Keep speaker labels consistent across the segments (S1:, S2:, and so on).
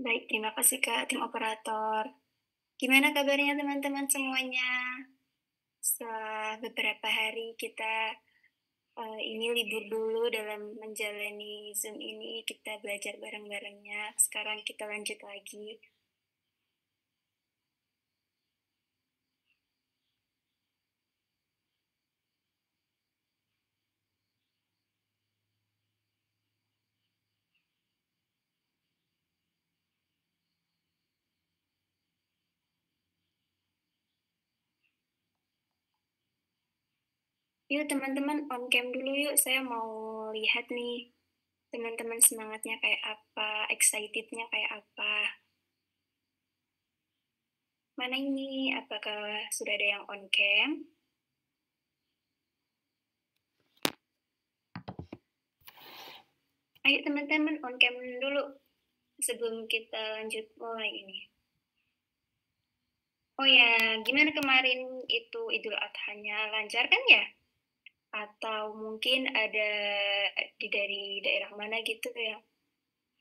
S1: Baik, terima kasih Kak, tim operator. Gimana kabarnya teman-teman semuanya? Setelah beberapa hari kita ini libur dulu dalam menjalani Zoom ini, kita belajar bareng-barengnya. Sekarang kita lanjut lagi. Yuk teman-teman on cam dulu yuk, saya mau lihat nih teman-teman semangatnya kayak apa, excitednya kayak apa. Mana ini? Apakah sudah ada yang on cam? Ayo teman-teman on cam dulu sebelum kita lanjut mulai ini. Oh ya, gimana kemarin itu Idul Adhanya lancar kan ya? Atau mungkin ada dari daerah mana gitu ya?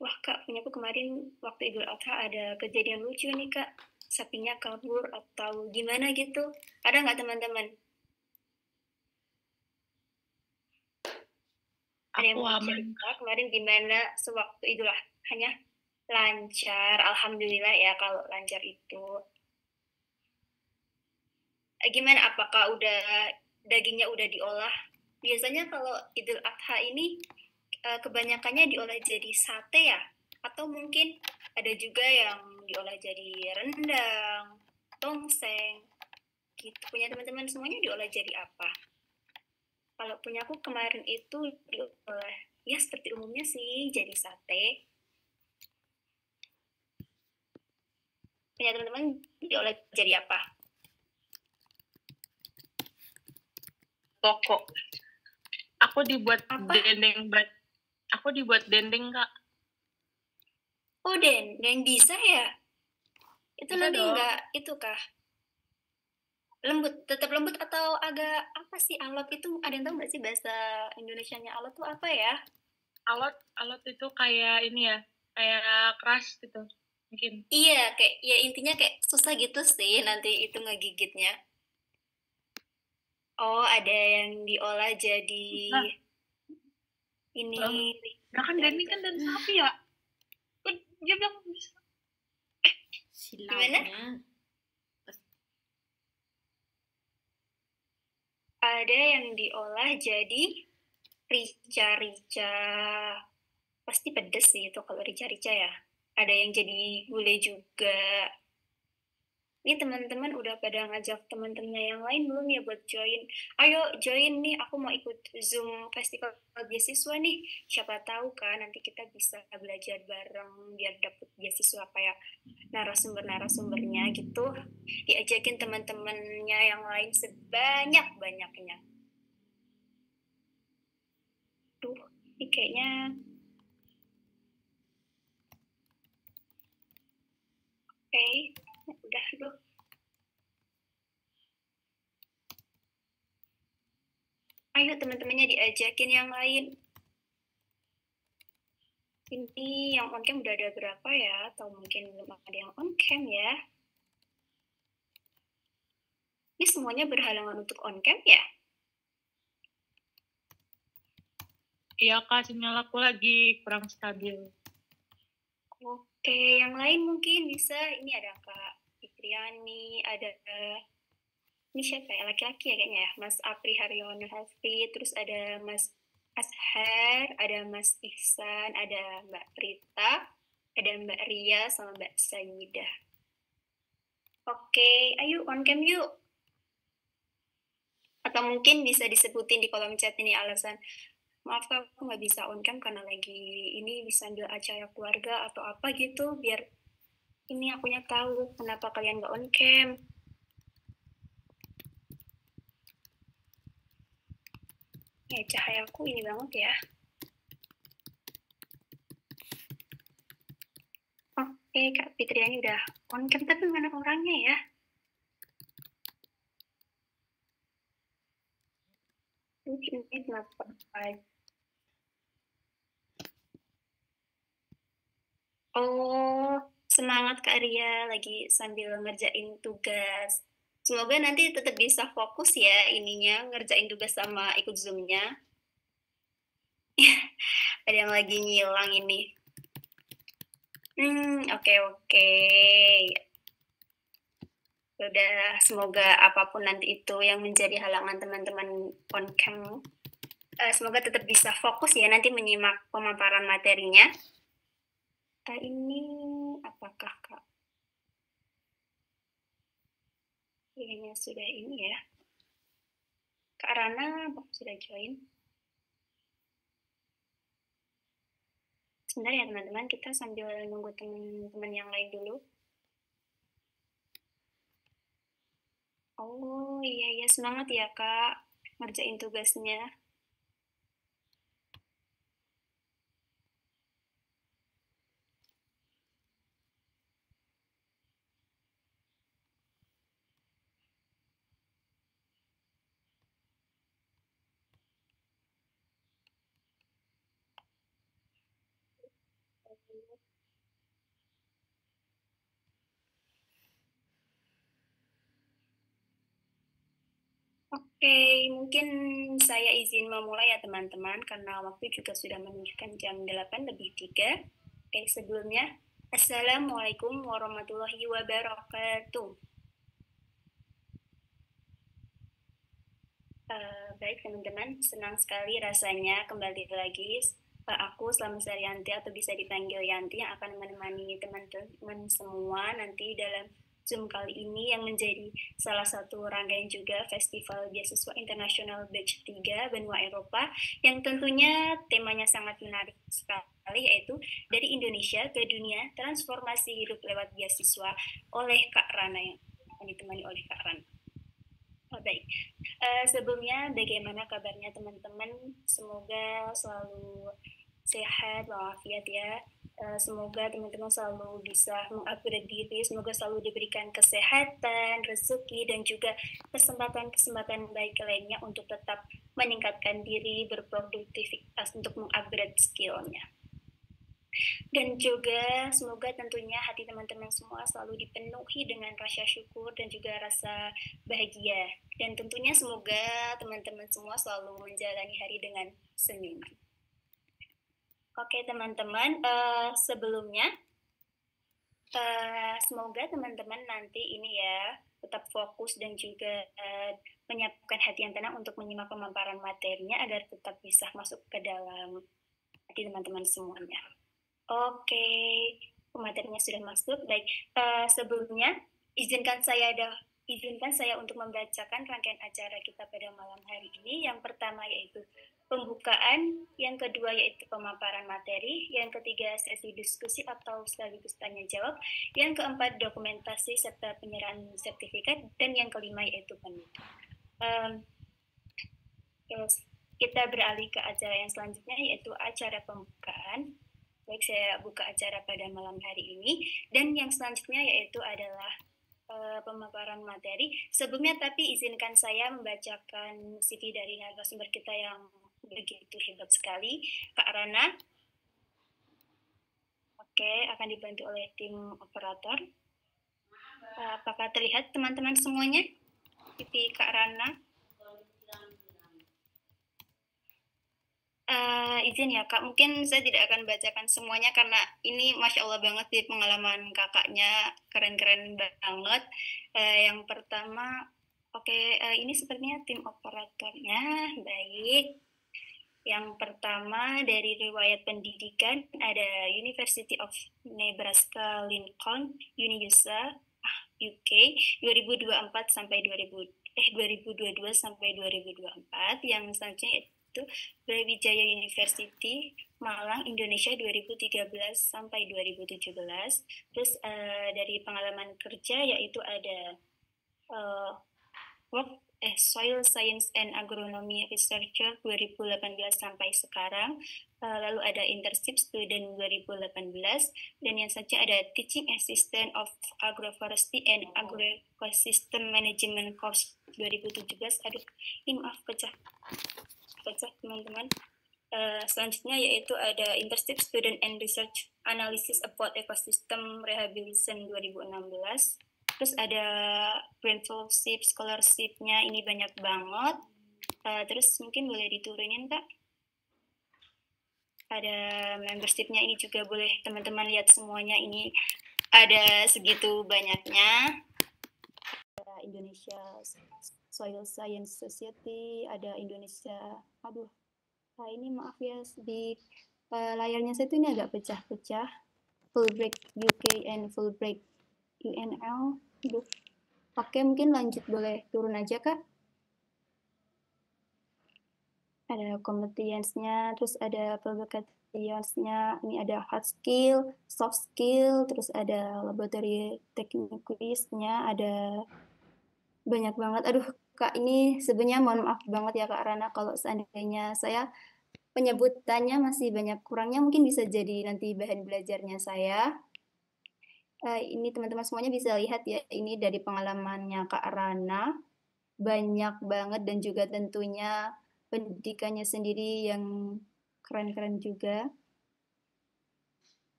S1: Wah kak, punya aku kemarin waktu Idul Adha ada kejadian lucu nih kak. Sapinya kabur atau gimana gitu. Ada nggak teman-teman? Ada yang
S2: Aku
S1: mau
S2: aman.
S1: cerita kemarin gimana sewaktu Idul Adhanya? Lancar, alhamdulillah ya kalau lancar itu. Gimana apakah udah dagingnya udah diolah? Biasanya kalau Idul Adha ini kebanyakannya diolah jadi sate ya, atau mungkin ada juga yang diolah jadi rendang, tongseng, gitu. Punya teman-teman semuanya diolah jadi apa? Kalau punya aku kemarin itu diolah ya seperti umumnya sih jadi sate. Punya teman-teman diolah jadi apa?
S2: Pokok. Aku dibuat
S1: Apa?
S2: dendeng Aku dibuat dendeng, Kak.
S1: Oh, yang bisa ya? Itu
S2: Bisa
S1: nanti
S2: dong.
S1: enggak itu kah? Lembut, tetap lembut atau agak apa sih alot itu? Ada yang tahu nggak sih bahasa Indonesianya alot tuh apa ya?
S2: Alot itu kayak ini ya, kayak keras gitu. Mungkin.
S1: Iya, kayak ya intinya kayak susah gitu sih nanti itu ngegigitnya. Oh, ada yang diolah jadi
S2: Nah,
S1: ini
S2: nah kan
S1: dan
S2: dendeng kan dari sapi ya. Kan dia bilang bisa.
S1: gimana?
S3: Silaunya
S1: Ada yang diolah jadi rica-rica. Pasti pedes sih itu kalau rica-rica ya. Ada yang jadi gulai juga. Ini teman-teman udah pada ngajak teman-temannya yang lain belum ya buat join? Ayo join nih, aku mau ikut Zoom Festival Beasiswa nih. Siapa tahu kan nanti kita bisa belajar bareng biar dapet beasiswa kayak narasumber-narasumbernya gitu. Diajakin teman-temannya yang lain sebanyak-banyaknya. Tuh, ini kayaknya udah dulu. Ayo teman-temannya diajakin yang lain. Ini yang on cam udah ada berapa ya? Atau mungkin belum ada yang on cam ya? Ini semuanya berhalangan untuk on cam ya?
S2: Iya, Kak, sinyal aku lagi kurang stabil.
S1: Oke, yang lain mungkin bisa. Ini ada Kak Fitriani, ada ini siapa ya? Laki-laki ya kayaknya ya. Mas Apri Haryono Hasfi, terus ada Mas Ashar, ada Mas Ihsan, ada Mbak Prita, ada Mbak Ria, sama Mbak Sayidah. Oke, ayo on cam yuk. Atau mungkin bisa disebutin di kolom chat ini alasan maaf kak aku nggak bisa on cam karena lagi ini bisa ambil acara keluarga atau apa gitu biar ini akunya tahu kenapa kalian nggak on cam. Ya cahayaku ini banget ya. Oke Kak Fitriani udah on cam tapi mana orangnya ya? Ini kenapa? Oh, Semangat Kak Ria, lagi sambil ngerjain tugas. Semoga nanti tetap bisa fokus ya ininya, ngerjain tugas sama ikut Zoom-nya. Ada yang lagi ngilang ini. Oke. Udah, semoga apapun nanti itu yang menjadi halangan teman-teman on cam, semoga tetap bisa fokus ya nanti menyimak pemaparan materinya. Ini apakah Kak? Kayaknya sudah ini ya. Kak Rana sudah join? Sebentar ya teman-teman, kita sambil nunggu teman-teman yang lain dulu. Oh iya, semangat ya Kak, ngerjain tugasnya. Oke, mungkin saya izin memulai ya teman-teman, karena waktu juga sudah menunjukkan jam 8:03. Oke, sebelumnya, Assalamualaikum warahmatullahi wabarakatuh. Baik teman-teman, senang sekali rasanya kembali lagi. Aku Selamat Saryanti atau bisa dipanggil Yanti yang akan menemani teman-teman semua nanti dalam Zoom kali ini yang menjadi salah satu rangkaian juga Festival Beasiswa Internasional Batch 3 Benua Eropa yang tentunya temanya sangat menarik sekali, yaitu dari Indonesia ke dunia transformasi hidup lewat beasiswa oleh Kak Rana, yang akan ditemani oleh Kak Rana. Baik, sebelumnya bagaimana kabarnya teman-teman? Semoga selalu sehat walafiat ya. Semoga teman-teman selalu bisa mengupgrade diri, semoga selalu diberikan kesehatan, rezeki, dan juga kesempatan-kesempatan baik lainnya untuk tetap meningkatkan diri, berproduktivitas untuk mengupgrade skillnya. Dan juga semoga tentunya hati teman-teman semua selalu dipenuhi dengan rasa syukur dan juga rasa bahagia. Dan tentunya semoga teman-teman semua selalu menjalani hari dengan senyum. Oke teman-teman, sebelumnya semoga teman-teman nanti ini ya tetap fokus dan juga menyiapkan hati yang tenang untuk menyimak pemaparan materinya agar tetap bisa masuk ke dalam hati teman-teman semuanya. Oke, materinya sudah masuk. Baik, sebelumnya izinkan saya untuk membacakan rangkaian acara kita pada malam hari ini. Yang pertama yaitu pembukaan, yang kedua yaitu pemaparan materi, yang ketiga sesi diskusi atau sekaligus tanya jawab, yang keempat dokumentasi serta penyerahan sertifikat, dan yang kelima yaitu penutup. Kita beralih ke acara yang selanjutnya yaitu acara pembukaan. Baik, saya buka acara pada malam hari ini, dan yang selanjutnya yaitu adalah pemaparan materi. Sebelumnya tapi izinkan saya membacakan CV dari narasumber kita yang begitu hebat sekali, Kak Rana. Oke, akan dibantu oleh tim operator. Apakah terlihat teman-teman semuanya? CV Kak Rana. Izin ya Kak, mungkin saya tidak akan bacakan semuanya karena ini Masya Allah banget di pengalaman kakaknya, keren-keren banget. Yang pertama, ini sepertinya tim operatornya, baik. Yang pertama dari riwayat pendidikan ada University of Nebraska Lincoln, UNIUSA, UK, 2024 sampai 2022 sampai 2024. Yang selanjutnya itu Brawijaya University Malang Indonesia 2013 sampai 2017. Terus dari pengalaman kerja yaitu ada Soil Science and Agronomy Researcher 2018 sampai sekarang. Lalu ada Internship Student 2018, dan yang saja ada Teaching Assistant of Agroforestry and Agroecosystem Management Course 2017. Aduh, ini maaf pecah teman-teman. Selanjutnya yaitu ada Internship Student and Research Analysis about Ecosystem Rehabilitation 2016. Terus ada Mentorship, Scholarship-nya ini banyak banget. Terus mungkin boleh diturunin Kak. Ada membership-nya ini juga boleh teman-teman lihat semuanya, ini ada segitu banyaknya. Ada Indonesia Soil Science Society, ada Indonesia, ini maaf ya, di layarnya saya tuh ini agak pecah-pecah. Fulbright UK and Fulbright UNL. Oke, mungkin lanjut, boleh turun aja Kak. Ada competence-nya, terus ada publications-nya, ini ada hard skill, soft skill, terus ada laboratory techniques-nya, ada banyak banget. Aduh Kak, ini sebenarnya mohon maaf banget ya Kak Rana, kalau seandainya saya penyebutannya masih banyak kurangnya, mungkin bisa jadi nanti bahan belajarnya saya. Ini teman-teman semuanya bisa lihat ya, ini dari pengalamannya Kak Rana, banyak banget, dan juga tentunya pendidikannya sendiri yang keren-keren juga.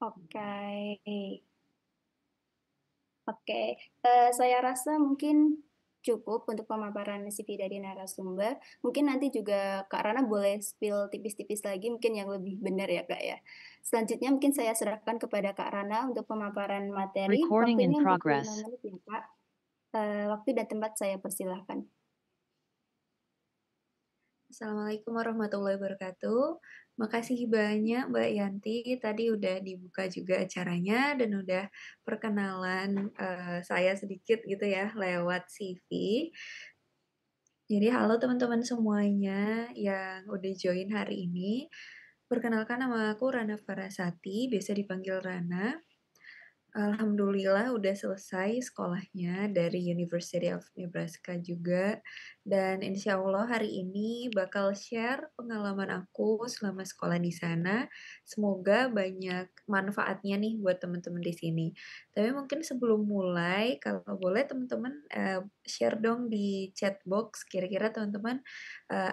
S1: Oke. Saya rasa mungkin cukup untuk pemaparan CV dari narasumber. Mungkin nanti juga Kak Rana boleh spill tipis-tipis lagi, mungkin yang lebih benar ya Kak ya. Selanjutnya mungkin saya serahkan kepada Kak Rana untuk pemaparan materi.
S3: Recording in
S1: Waktunya 45
S3: progress.
S1: menit ya Kak. Waktu dan tempat saya persilahkan.
S4: Assalamualaikum warahmatullahi wabarakatuh. Makasih banyak Mbak Yanti, tadi udah dibuka juga acaranya dan udah perkenalan saya sedikit gitu ya lewat CV. Jadi halo teman-teman semuanya yang udah join hari ini. Perkenalkan, nama aku Rana Farasati, biasa dipanggil Rana. Alhamdulillah udah selesai sekolahnya dari University of Nebraska juga, dan insya Allah hari ini bakal share pengalaman aku selama sekolah di sana. Semoga banyak manfaatnya nih buat teman-teman di sini. Tapi mungkin sebelum mulai, kalau boleh teman-teman share dong di chat box, kira-kira teman-teman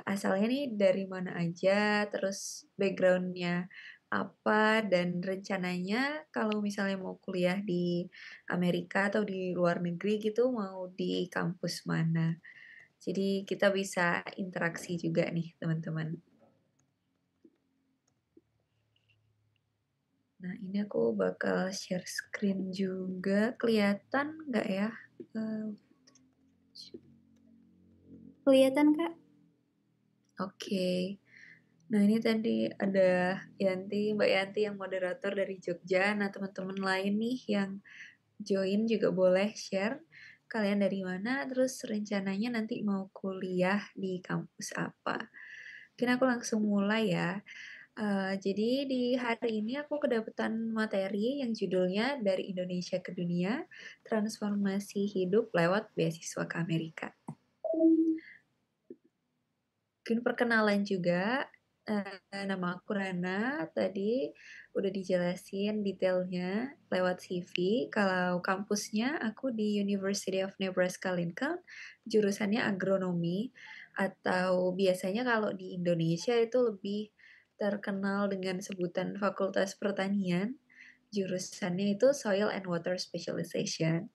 S4: asalnya nih dari mana aja, terus backgroundnya apa, dan rencananya kalau misalnya mau kuliah di Amerika atau di luar negeri gitu, mau di kampus mana. Jadi kita bisa interaksi juga nih teman-teman. Nah ini aku bakal share screen juga, kelihatan nggak ya?
S1: Kelihatan Kak?
S4: Oke. Nah ini tadi ada Mbak Yanti yang moderator dari Jogja. Nah teman-teman lain nih yang join juga boleh share kalian dari mana, terus rencananya nanti mau kuliah di kampus apa. Mungkin aku langsung mulai ya. Jadi di hari ini aku kedapetan materi yang judulnya Dari Indonesia ke Dunia, Transformasi Hidup Lewat Beasiswa ke Amerika. Mungkin perkenalan juga, nama aku Rana, tadi udah dijelasin detailnya lewat CV. Kalau kampusnya aku di University of Nebraska Lincoln, jurusannya agronomi, atau biasanya kalau di Indonesia itu lebih terkenal dengan sebutan Fakultas Pertanian, jurusannya itu Soil and Water Specialization.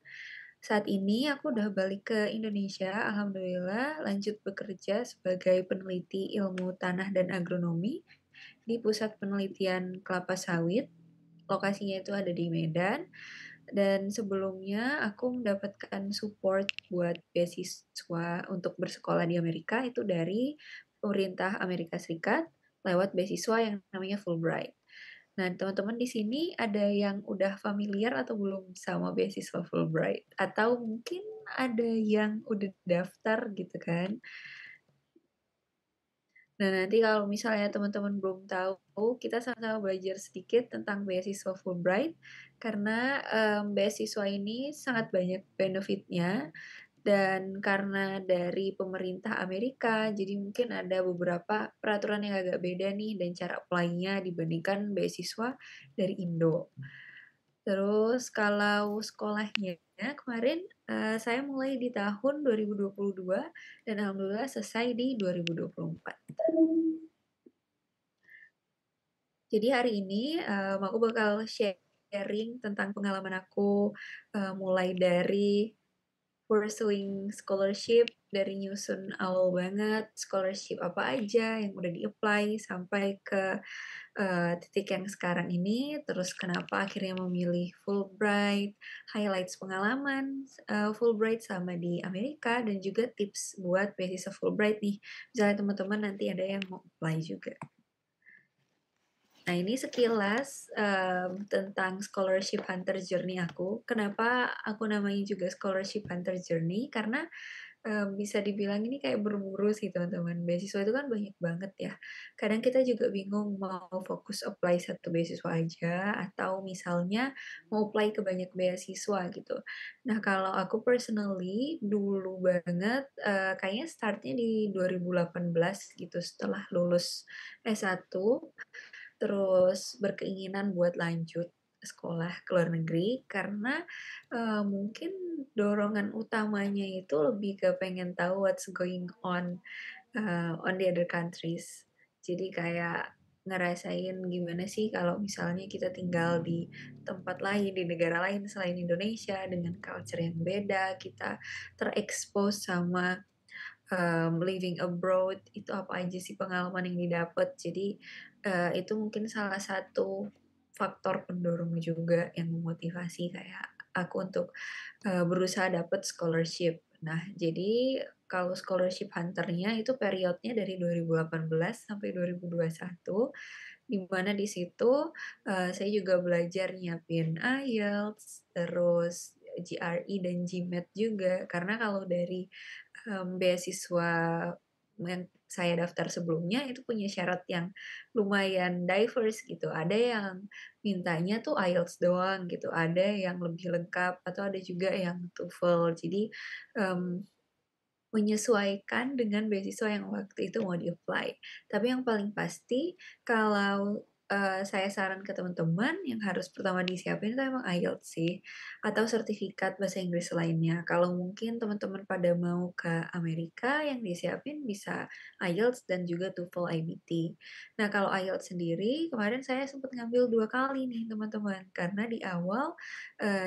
S4: Saat ini aku udah balik ke Indonesia, alhamdulillah lanjut bekerja sebagai peneliti ilmu tanah dan agronomi di Pusat Penelitian Kelapa Sawit. Lokasinya itu ada di Medan. Dan sebelumnya aku mendapatkan support buat beasiswa untuk bersekolah di Amerika itu dari pemerintah Amerika Serikat lewat beasiswa yang namanya Fulbright. Nah, teman-teman di sini ada yang udah familiar atau belum sama beasiswa Fulbright? Atau mungkin ada yang udah daftar gitu kan? Nah, nanti kalau misalnya teman-teman belum tahu, kita sama-sama belajar sedikit tentang beasiswa Fulbright, karena beasiswa ini sangat banyak benefitnya, dan karena dari pemerintah Amerika, jadi mungkin ada beberapa peraturan yang agak beda nih dan cara apply-nya dibandingkan beasiswa dari Indo. Terus kalau sekolahnya kemarin saya mulai di tahun 2022 dan alhamdulillah selesai di 2024. Jadi hari ini, aku bakal sharing tentang pengalaman aku, mulai dari pursuing scholarship, dari nyusun awal banget scholarship apa aja yang udah di-apply, sampai ke, titik yang sekarang ini, terus kenapa akhirnya memilih Fulbright, highlights pengalaman, Fulbright sama di Amerika, dan juga tips buat beasiswa Fulbright nih, misalnya teman-teman nanti ada yang mau apply juga. Nah, ini sekilas, tentang scholarship hunter journey aku. Kenapa aku namanya juga scholarship hunter journey, karena, bisa dibilang ini kayak berburu sih teman-teman. Beasiswa itu kan banyak banget ya. Kadang kita juga bingung mau fokus apply satu beasiswa aja, atau misalnya mau apply ke banyak beasiswa gitu. Nah, kalau aku personally dulu banget, kayaknya startnya di 2018 gitu, setelah lulus S1, terus berkeinginan buat lanjut sekolah ke luar negeri karena, mungkin dorongan utamanya itu lebih ke pengen tahu what's going on the other countries. Jadi kayak ngerasain gimana sih kalau misalnya kita tinggal di tempat lain, di negara lain selain Indonesia dengan culture yang beda, kita terekspos sama living abroad itu apa aja sih pengalaman yang didapat. Jadi, itu mungkin salah satu faktor pendorong juga yang memotivasi kayak aku untuk, berusaha dapat scholarship. Nah, jadi kalau scholarship hunter-nya itu periodnya dari 2018 sampai 2021, di mana di situ, saya juga belajar nyiapin IELTS, terus GRE dan GMAT juga. Karena kalau dari, beasiswa yang saya daftar sebelumnya itu punya syarat yang lumayan diverse gitu. Ada yang mintanya tuh IELTS doang gitu, ada yang lebih lengkap, atau ada juga yang TOEFL. Jadi, mmm menyesuaikan dengan beasiswa yang waktu itu mau di-apply. Tapi yang paling pasti kalau, saya saran ke teman-teman yang harus pertama disiapin itu emang IELTS sih, atau sertifikat bahasa Inggris lainnya. Kalau mungkin teman-teman pada mau ke Amerika, yang disiapin bisa IELTS dan juga TOEFL IBT. Nah, kalau IELTS sendiri, kemarin saya sempat ngambil 2 kali nih teman-teman, karena di awal,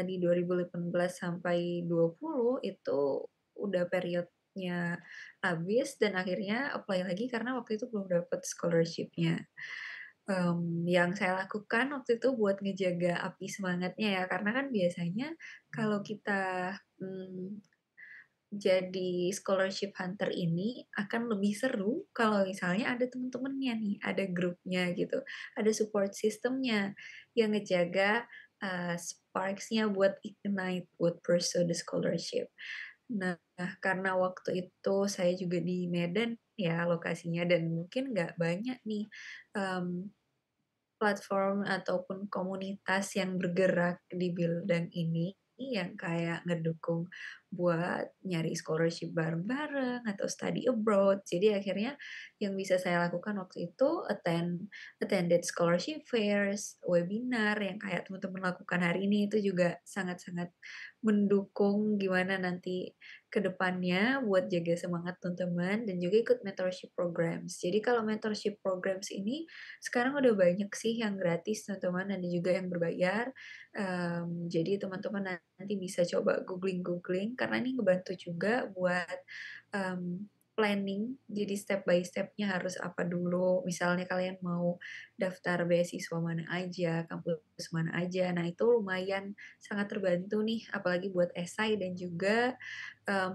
S4: di 2018 sampai 20 itu udah periodnya habis dan akhirnya apply lagi karena waktu itu belum dapat scholarship-nya. Yang saya lakukan waktu itu buat ngejaga api semangatnya ya, karena kan biasanya kalau kita, jadi scholarship hunter ini akan lebih seru kalau misalnya ada temen-temennya nih, ada grupnya gitu, ada support system-nya yang ngejaga, sparks-nya buat ignite, buat pursue the scholarship. Nah, karena waktu itu saya juga di Medan ya lokasinya dan mungkin nggak banyak nih, mmm, platform ataupun komunitas yang bergerak di bidang ini, yang kayak ngedukung buat nyari scholarship bareng-bareng atau study abroad. Jadi akhirnya yang bisa saya lakukan waktu itu attended scholarship fairs, webinar yang kayak teman-teman lakukan hari ini, itu juga sangat-sangat mendukung gimana nanti ke depannya buat jaga semangat teman-teman dan juga ikut mentorship programs. Jadi kalau mentorship programs ini sekarang udah banyak sih yang gratis teman-teman, ada juga yang berbayar, jadi teman-teman nanti bisa coba googling-googling karena ini ngebantu juga buat, planning, jadi step by step-nya harus apa dulu, misalnya kalian mau daftar beasiswa mana aja, kampus mana aja, nah itu lumayan sangat terbantu nih, apalagi buat esai dan juga,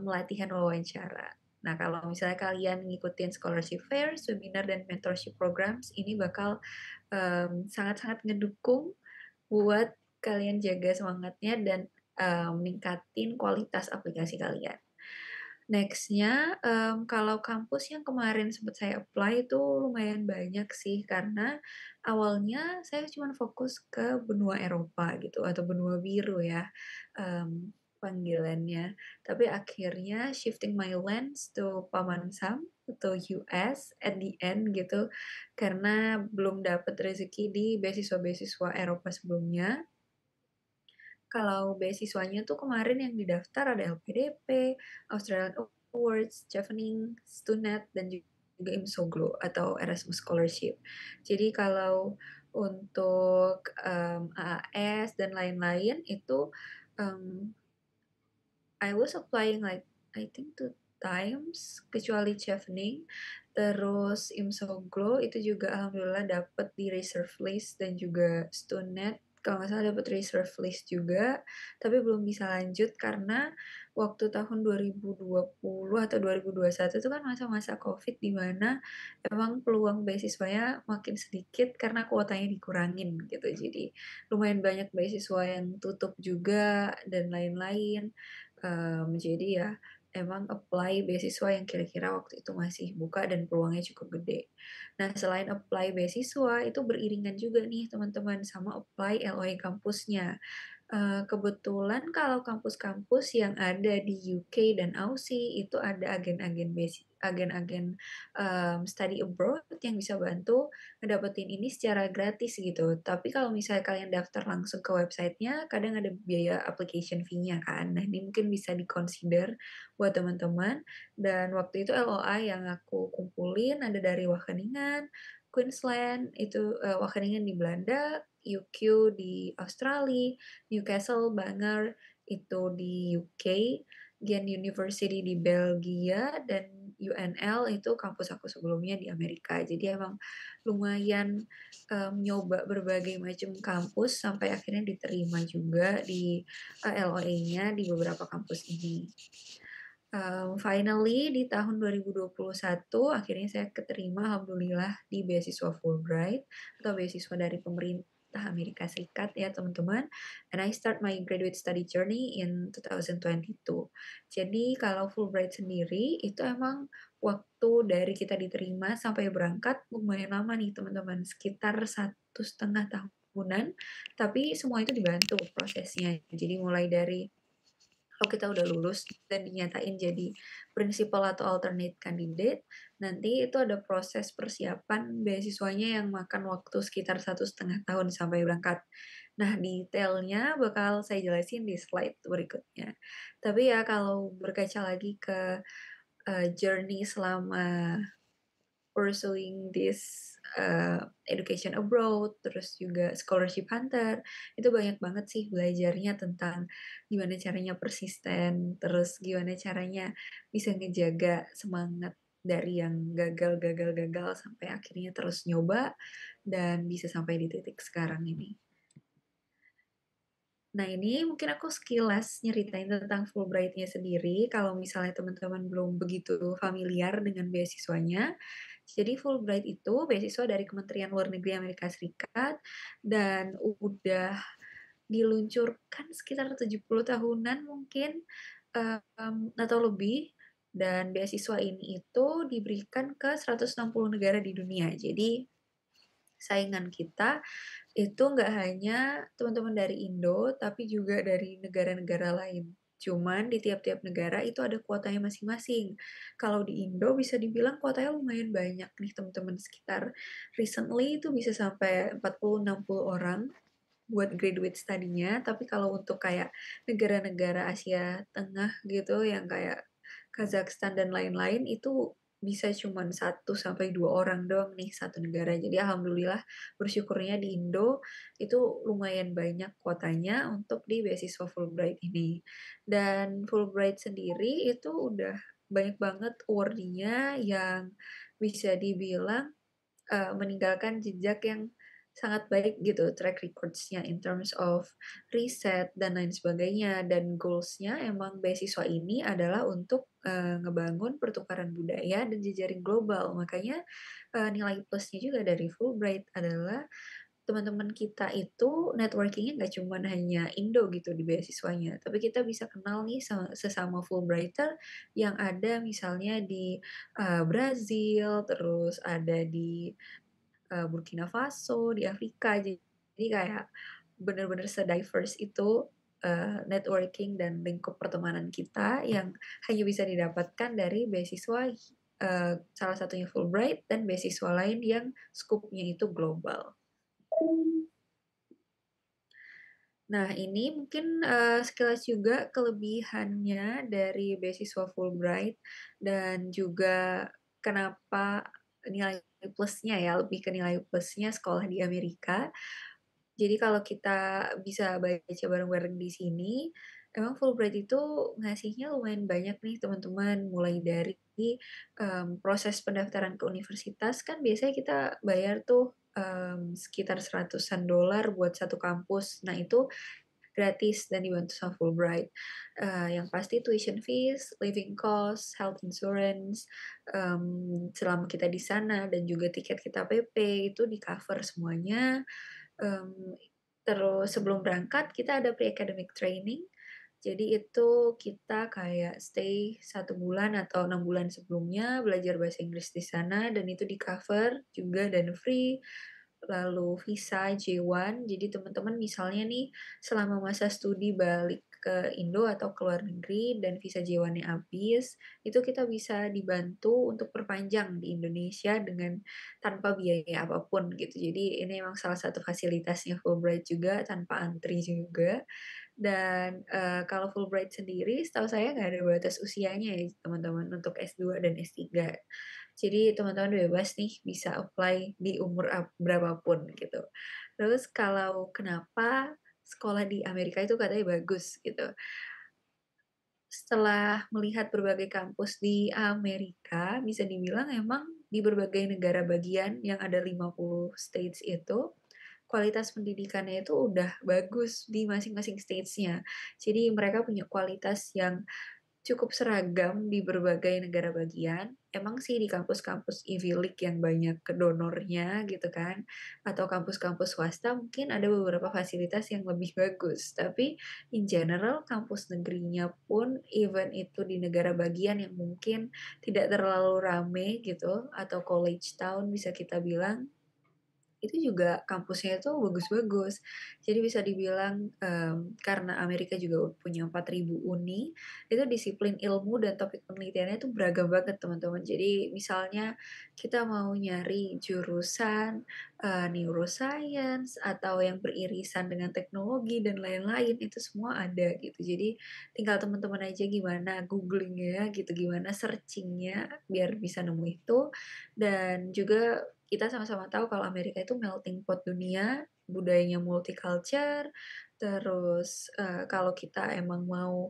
S4: latihan wawancara. Nah, kalau misalnya kalian ngikutin scholarship fairs, webinar, dan mentorship programs, ini bakal, sangat-sangat ngedukung buat kalian jaga semangatnya dan, ningkatin kualitas aplikasi kalian. Next-nya, kalau kampus yang kemarin sempat saya apply itu lumayan banyak sih, karena awalnya saya cuma fokus ke benua Eropa gitu, atau benua biru ya, panggilannya. Tapi akhirnya shifting my lens to Paman Sam, atau US at the end gitu, karena belum dapat rezeki di beasiswa-beasiswa Eropa sebelumnya. Kalau beasiswanya tuh kemarin yang didaftar ada LPDP, Australian Awards, Chevening, Stunet, dan juga IMSOGLO atau Erasmus Scholarship. Jadi kalau untuk AAS dan lain-lain itu I was applying like I think 2 times kecuali Chevening, terus Imsoglo itu juga alhamdulillah dapet di reserve list dan juga Stunet kalau nggak salah dapet reserve list juga, tapi belum bisa lanjut karena waktu tahun 2020 atau 2021 itu kan masa-masa Covid di mana emang peluang beasiswanya makin sedikit karena kuotanya dikurangin gitu. Jadi lumayan banyak beasiswa yang tutup juga dan lain-lain. Jadi ya emang apply beasiswa yang kira-kira waktu itu masih buka dan peluangnya cukup gede. Nah, selain apply beasiswa, itu beriringan juga nih teman-teman sama apply LOE kampusnya. Kebetulan kalau kampus-kampus yang ada di UK dan Aussie itu ada agen-agen study abroad yang bisa bantu ngedapetin ini secara gratis gitu. Tapi kalau misalnya kalian daftar langsung ke websitenya, kadang ada biaya application fee-nya kan. Nah, ini mungkin bisa di-consider buat teman-teman. Dan waktu itu LOA yang aku kumpulin ada dari Wageningen, Queensland, itu Wageningen di Belanda, UQ di Australia, Newcastle, Bangor itu di UK, Ghent University di Belgia, dan UNL itu kampus aku sebelumnya di Amerika. Jadi emang lumayan nyoba berbagai macam kampus sampai akhirnya diterima juga di LOE-nya di beberapa kampus ini. Finally di tahun 2021 akhirnya saya keterima alhamdulillah di beasiswa Fulbright atau beasiswa dari pemerintah Amerika Serikat ya teman-teman. And I start my graduate study journey in 2022. Jadi kalau Fulbright sendiri itu emang waktu dari kita diterima sampai berangkat lumayan lama nih teman-teman, sekitar 1,5 tahunan. Tapi semua itu dibantu prosesnya. Jadi mulai dari kalau kita udah lulus dan dinyatain jadi principal atau alternate candidate, nanti itu ada proses persiapan beasiswanya yang makan waktu sekitar 1,5 tahun sampai berangkat. Nah, detailnya bakal saya jelasin di slide berikutnya. Tapi ya kalau berkaca lagi ke journey selama pursuing this education abroad, terus juga scholarship hunter, itu banyak banget sih belajarnya tentang gimana caranya persisten, terus gimana caranya bisa ngejaga semangat dari yang gagal sampai akhirnya terus nyoba dan bisa sampai di titik sekarang ini. Nah, ini mungkin aku sekilas nyeritain tentang Fulbright-nya sendiri, kalau misalnya teman-teman belum begitu familiar dengan beasiswanya. Jadi Fulbright itu beasiswa dari Kementerian Luar Negeri Amerika Serikat dan udah diluncurkan sekitar 70 tahunan mungkin atau lebih, dan beasiswa ini itu diberikan ke 160 negara di dunia. Jadi saingan kita itu nggak hanya teman-teman dari Indo, tapi juga dari negara-negara lain. Cuman di tiap-tiap negara itu ada kuotanya masing-masing. Kalau di Indo bisa dibilang kuotanya lumayan banyak nih teman-teman, sekitar recently itu bisa sampai 40-60 orang buat graduate study-nya. Tapi kalau untuk kayak negara-negara Asia Tengah gitu yang kayak Kazakhstan dan lain-lain itu bisa cuman 1 sampai 2 orang doang nih satu negara. Jadi alhamdulillah bersyukurnya di Indo itu lumayan banyak kuotanya untuk di beasiswa Fulbright ini. Dan Fulbright sendiri itu udah banyak banget award-nya yang bisa dibilang meninggalkan jejak yang sangat baik gitu, track records-nya in terms of riset dan lain sebagainya. Dan goals-nya emang beasiswa ini adalah untuk ngebangun pertukaran budaya dan jejaring global. Makanya nilai plusnya juga dari Fulbright adalah teman-teman kita itu networking-nya nggak cuma hanya Indo gitu di beasiswanya, tapi kita bisa kenal nih sesama Fulbrighter yang ada misalnya di Brazil, terus ada di Burkina Faso, di Afrika. Jadi kayak bener-bener se-diverse itu networking dan lingkup pertemanan kita yang hanya bisa didapatkan dari beasiswa salah satunya Fulbright dan beasiswa lain yang skupnya itu global. Nah, ini mungkin sekilas juga kelebihannya dari beasiswa Fulbright dan juga kenapa nilai plusnya ya, lebih ke nilai plusnya sekolah di Amerika. Jadi kalau kita bisa baca bareng-bareng di sini, emang Fulbright itu ngasihnya lumayan banyak nih teman-teman, mulai dari, proses pendaftaran ke universitas kan biasanya kita bayar tuh, sekitar $100-an buat satu kampus. Nah itu gratis dan dibantu sama Fulbright. Yang pasti tuition fees, living cost, health insurance, selama kita di sana dan juga tiket kita PP itu di-cover semuanya. Mmm, Terus sebelum berangkat kita ada pre-academic training. Jadi itu kita kayak stay 1 bulan atau 6 bulan sebelumnya belajar bahasa Inggris di sana dan itu di-cover juga dan free. Lalu visa J1, jadi teman-teman misalnya nih selama masa studi balik ke Indo atau ke luar negeri dan visa J1-nya habis, itu kita bisa dibantu untuk perpanjang di Indonesia dengan tanpa biaya apapun gitu. Jadi ini emang salah satu fasilitasnya Fulbright juga tanpa antri juga. Dan, kalau Fulbright sendiri setahu saya nggak ada batas usianya ya teman-teman untuk S2 dan S3. Jadi teman-teman bebas nih bisa apply di umur berapa pun gitu. Terus kalau kenapa sekolah di Amerika itu katanya bagus gitu. Setelah melihat berbagai kampus di Amerika, bisa dibilang emang di berbagai negara bagian yang ada 50 states itu, kualitas pendidikannya itu udah bagus di masing-masing states-nya. Jadi mereka punya kualitas yang cukup seragam di berbagai negara bagian. Emang sih di kampus-kampus Ivy League yang banyak donornya gitu kan, atau kampus-kampus swasta mungkin ada beberapa fasilitas yang lebih bagus. Tapi in general kampus negerinya pun even itu di negara bagian yang mungkin tidak terlalu rame gitu, atau college town bisa kita bilang, itu juga kampusnya itu bagus-bagus. Jadi bisa dibilang, karena Amerika juga punya 4.000 uni, itu disiplin ilmu dan topik penelitiannya itu beragam banget teman-teman. Jadi misalnya kita mau nyari jurusan, neuroscience atau yang beririsan dengan teknologi dan lain-lain, itu semua ada gitu. Jadi tinggal teman-teman aja gimana googlingnya gitu, gimana searchingnya biar bisa nemu itu. Dan juga kita sama-sama tahu kalau Amerika itu melting pot dunia, budayanya multicultural, terus, kalau kita emang mau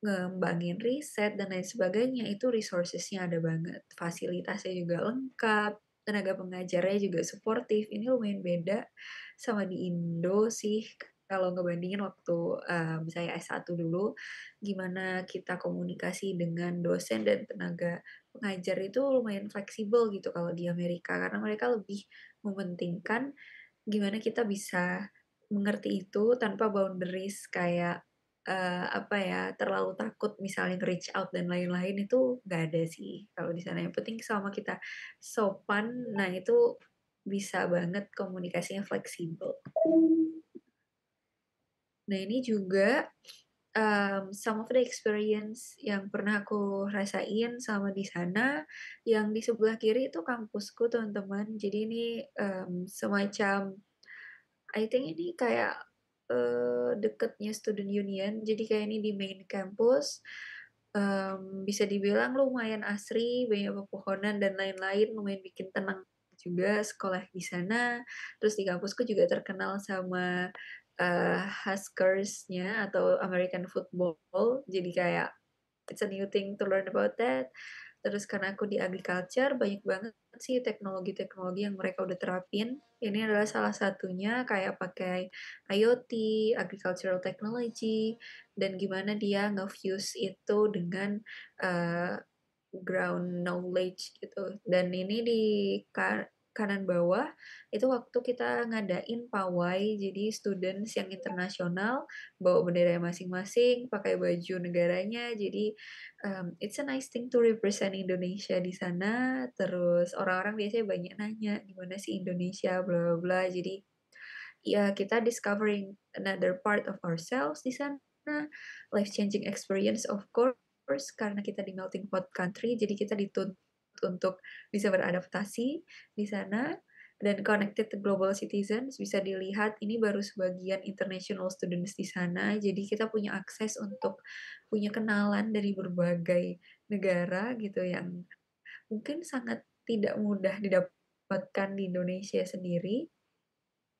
S4: ngembangin riset dan lain sebagainya, itu resources-nya ada banget, fasilitasnya juga lengkap, tenaga pengajarnya juga suportif, ini lumayan beda sama di Indo sih, kalau ngebandingin waktu, saya S1 dulu, gimana kita komunikasi dengan dosen dan tenaga pengajar itu lumayan fleksibel gitu kalau di Amerika, karena mereka lebih mementingkan gimana kita bisa mengerti itu tanpa boundaries kayak, apa ya, terlalu takut misalnya reach out dan lain-lain itu nggak ada sih kalau di sana, yang penting selama kita sopan, nah itu bisa banget komunikasinya fleksibel. Nah ini juga, some of the experience yang pernah aku rasain selama di sana, yang di sebelah kiri itu kampusku teman-teman. Jadi ini, semacam I think ini kayak, deketnya student union, jadi kayak ini di main campus, bisa dibilang lumayan asri, banyak pepohonan dan lain-lain, lumayan bikin tenang juga sekolah di sana. Terus di kampusku juga terkenal sama, Huskers-nya atau American football, jadi kayak it's a new thing to learn about that. Terus karena aku di agriculture, banyak banget sih teknologi-teknologi yang mereka udah terapin. Ini adalah salah satunya kayak pakai IoT, agricultural technology, dan gimana dia nge-fuse itu dengan, eee, ground knowledge gitu. Dan ini di kanan bawah, itu waktu kita ngadain pawai, jadi students yang internasional, bawa bendera masing-masing, pakai baju negaranya, jadi it's a nice thing to represent Indonesia di sana, terus orang-orang biasanya banyak nanya, "Gimana sih Indonesia?" Bla bla bla. Jadi, ya kita discovering another part of ourselves di sana, life changing experience of course, karena kita di melting pot country, jadi kita dituntut untuk bisa beradaptasi di sana dan connected to global citizens. Bisa dilihat ini baru sebagian international students di sana, jadi kita punya akses untuk punya kenalan dari berbagai negara gitu yang mungkin sangat tidak mudah dapatkan di Indonesia sendiri,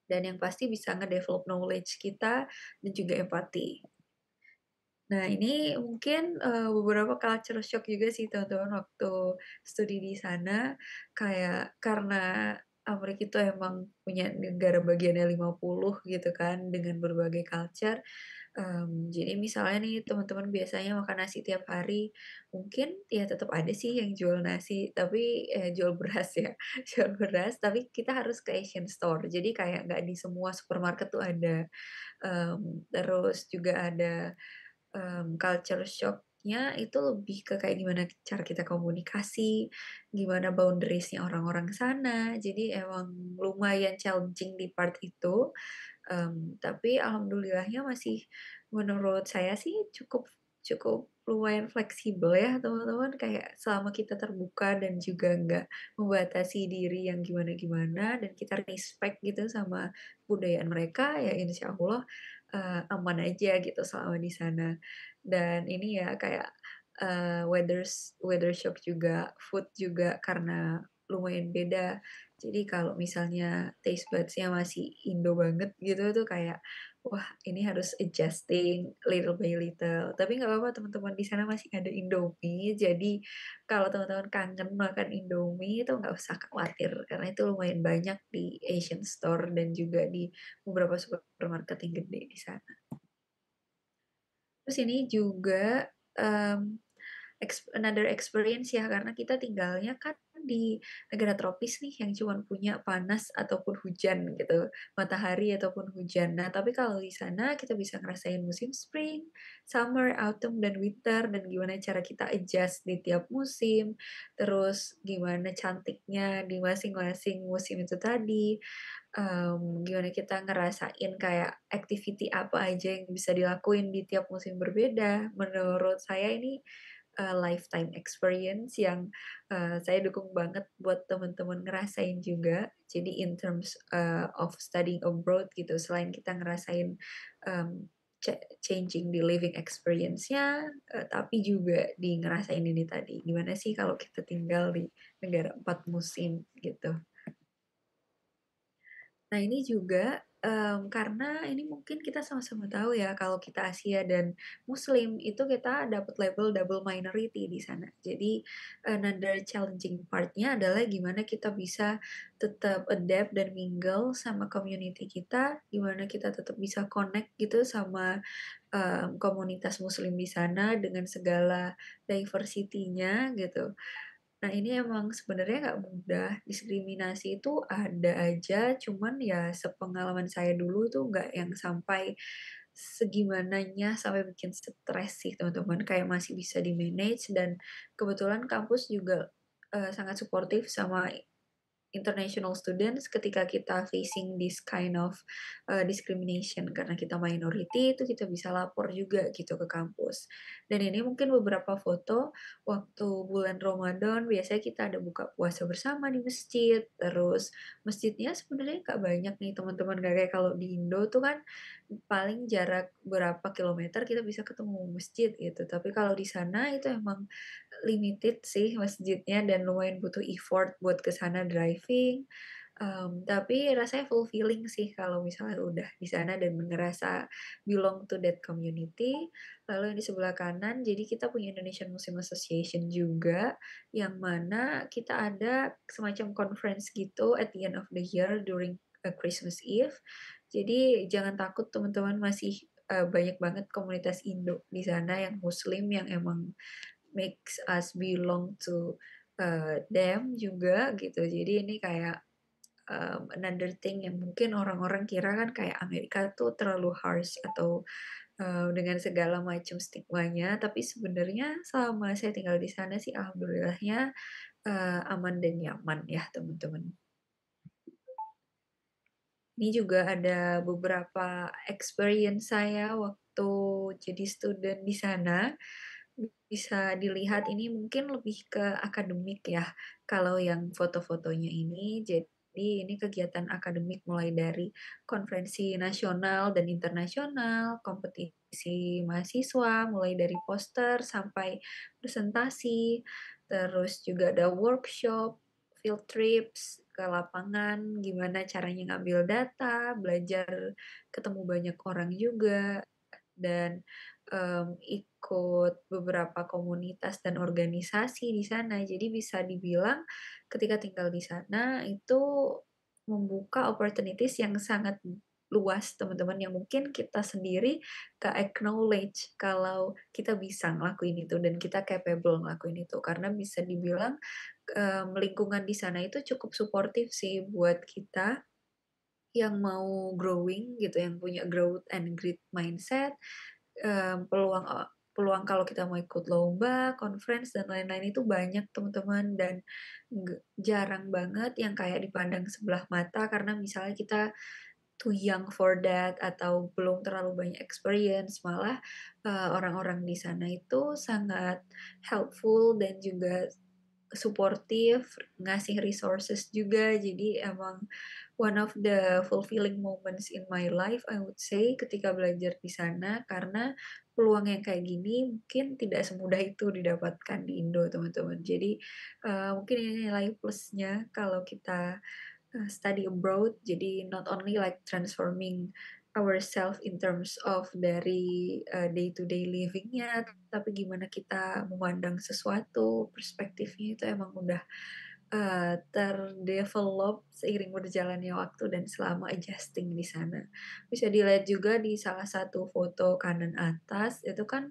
S4: dan yang pasti bisa nge-develop knowledge kita dan juga empati. Nah, ini mungkin, beberapa culture shock juga sih teman-teman waktu studi di sana, kayak karena Amerika itu emang punya negara bagiannya 50 gitu kan, dengan berbagai culture, jadi misalnya nih teman-teman biasanya makan nasi tiap hari, mungkin ya tetap ada sih yang jual nasi, tapi jual beras ya, jual beras, tapi kita harus ke Asian store. Jadi kayak nggak di semua supermarket tuh ada, terus juga ada culture shock-nya itu lebih ke kayak gimana cara kita komunikasi, gimana boundaries-nya orang-orang sana. Jadi emang lumayan challenging di part itu, tapi alhamdulillahnya masih menurut saya sih cukup cukup lumayan fleksibel ya teman-teman, kayak selama kita terbuka dan juga nggak membatasi diri yang gimana-gimana dan kita respect gitu sama kebudayaan mereka, ya insya Allah aman aja gitu selama di sana. Dan ini ya kayak, weather shock juga, food juga karena lumayan beda. Jadi kalau misalnya taste buds-nya masih Indo banget gitu tuh kayak, wah ini harus adjusting little by little. Tapi nggak apa-apa teman-teman, di sana masih ada Indomie, jadi kalau teman-teman kangen makan Indomie itu nggak usah khawatir, karena itu lumayan banyak di Asian store dan juga di beberapa supermarket yang gede di sana. Terus ini juga, mmm, another experience ya, karena kita tinggalnya kan di negara tropis nih yang cuman punya panas ataupun hujan gitu, matahari ataupun hujan. Nah, tapi kalau di sana kita bisa ngerasain musim spring, summer, autumn, dan winter, dan gimana cara kita adjust di tiap musim, terus gimana cantiknya di masing-masing musim itu tadi. Gimana kita ngerasain kayak activity apa aja yang bisa dilakuin di tiap musim berbeda. Menurut saya ini, lifetime experience yang, saya dukung banget buat temen-temen ngerasain juga. Jadi in terms, of studying abroad gitu, selain kita ngerasain, mmm, changing the living experience-nya, tapi juga di ngerasain ini tadi, gimana sih kalau kita tinggal di negara 4 musim gitu. Nah, ini juga, karena ini mungkin kita sama-sama tahu ya kalau kita Asia dan Muslim itu kita dapat label double minority di sana. Jadi, another challenging part-nya adalah gimana kita bisa tetap adapt dan mingle sama community kita, gimana kita tetap bisa connect gitu sama, komunitas Muslim di sana dengan segala diversity-nya gitu. Nah, ini emang sebenarnya nggak mudah, diskriminasi itu ada aja, cuman ya sepengalaman saya dulu itu nggak yang sampai segimananya, sampai bikin stres sih teman-teman, kayak masih bisa di-manage dan kebetulan kampus juga, sangat suportif sama international students ketika kita facing this kind of, discrimination karena kita minority itu kita bisa lapor juga gitu ke kampus. Dan ini mungkin beberapa foto waktu bulan Ramadan biasanya kita ada buka puasa bersama di masjid, terus masjidnya sebenarnya nggak banyak nih teman-teman, nggak kayak kalau di Indo tuh kan paling jarak berapa kilometer kita bisa ketemu masjid gitu, tapi kalau di sana itu emang limited sih masjidnya dan lumayan butuh effort buat ke sana driving, tapi rasanya fulfilling sih kalau misalnya udah di sana dan ngerasa belong to that community. Lalu yang di sebelah kanan, jadi kita punya Indonesian Muslim Association juga, yang mana kita ada semacam conference gitu at the end of the year during, Christmas Eve. Jadi jangan takut teman-teman masih, banyak banget komunitas Indo di sana yang Muslim yang emang makes us belong to, them juga gitu. Jadi ini kayak, another thing yang mungkin orang-orang kira kan kayak Amerika tuh terlalu harsh atau, dengan segala macam stigmanya, tapi sebenarnya selama saya tinggal di sana sih alhamdulillahnya, aman dan nyaman ya teman-teman. Ini juga ada beberapa experience saya waktu jadi student di sana. Bisa dilihat ini mungkin lebih ke akademik ya, kalau yang foto-fotonya ini. Jadi ini kegiatan akademik mulai dari konferensi nasional dan internasional, kompetisi mahasiswa, mulai dari poster sampai presentasi, terus juga ada workshop, field trips, ke lapangan, gimana caranya ngambil data, belajar ketemu banyak orang juga, dan, ikut beberapa komunitas dan organisasi di sana. Jadi bisa dibilang ketika tinggal di sana itu membuka opportunities yang sangat luas teman-teman, yang mungkin kita sendiri nggak acknowledge kalau kita bisa ngelakuin itu dan kita capable ngelakuin itu. Karena bisa dibilang, lingkungan di sana itu cukup suportif sih buat kita yang mau growing gitu, yang punya growth and grit mindset, peluang peluang kalau kita mau ikut lomba, conference, dan lain-lain itu banyak teman-teman, dan jarang banget yang kayak dipandang sebelah mata karena misalnya kita too young for that atau belum terlalu banyak experience. Malah, orang-orang di sana itu sangat helpful dan juga suportif, ngasih resources juga. Jadi emang one of the fulfilling moments in my life, I would say, ketika belajar di sana, karena peluang yang kayak gini mungkin tidak semudah itu didapatkan di Indo, teman-teman. Jadi, mungkin ini nilai plusnya kalau kita study abroad, jadi not only like transforming ourselves in terms of dari, day to day living-nya, tapi gimana kita memandang sesuatu, perspektifnya itu emang udah, terdevelop seiring berjalannya waktu dan selama adjusting di sana. Bisa dilihat juga di salah satu foto kanan atas, itu kan,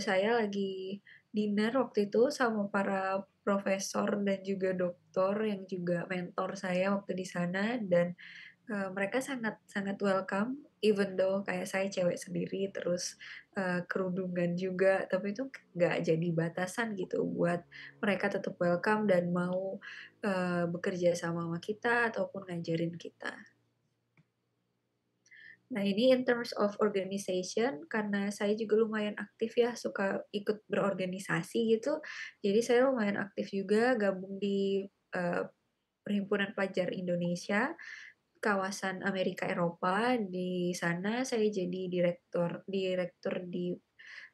S4: saya lagi dinner waktu itu sama para profesor dan juga doktor yang juga mentor saya waktu di sana, dan mereka sangat sangat welcome, even though kayak saya cewek sendiri, terus, kerudungan juga, tapi itu nggak jadi batasan gitu buat mereka tetap welcome dan mau, bekerja sama sama kita ataupun ngajarin kita. Nah, ini in terms of organization, karena saya juga lumayan aktif ya, suka ikut berorganisasi gitu. Jadi saya lumayan aktif juga gabung di, Perhimpunan Pelajar Indonesia kawasan Amerika Eropa. Di sana saya jadi direktur direktur di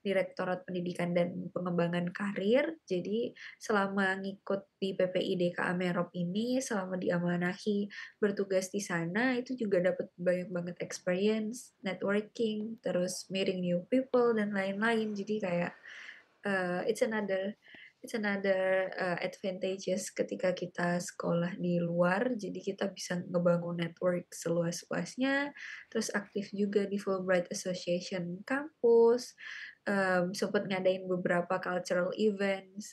S4: Direktorat Pendidikan dan Pengembangan Karir. Jadi selama ngikut di PPIDK Amerop ini, selama diamanahi bertugas di sana, itu juga dapat banyak banget experience, networking, terus meeting new people dan lain-lain. Jadi kayak, it's another advantages ketika kita sekolah di luar, jadi kita bisa ngebangun network seluas-luasnya, terus aktif juga di Fulbright Association kampus, sempet ngadain beberapa cultural events,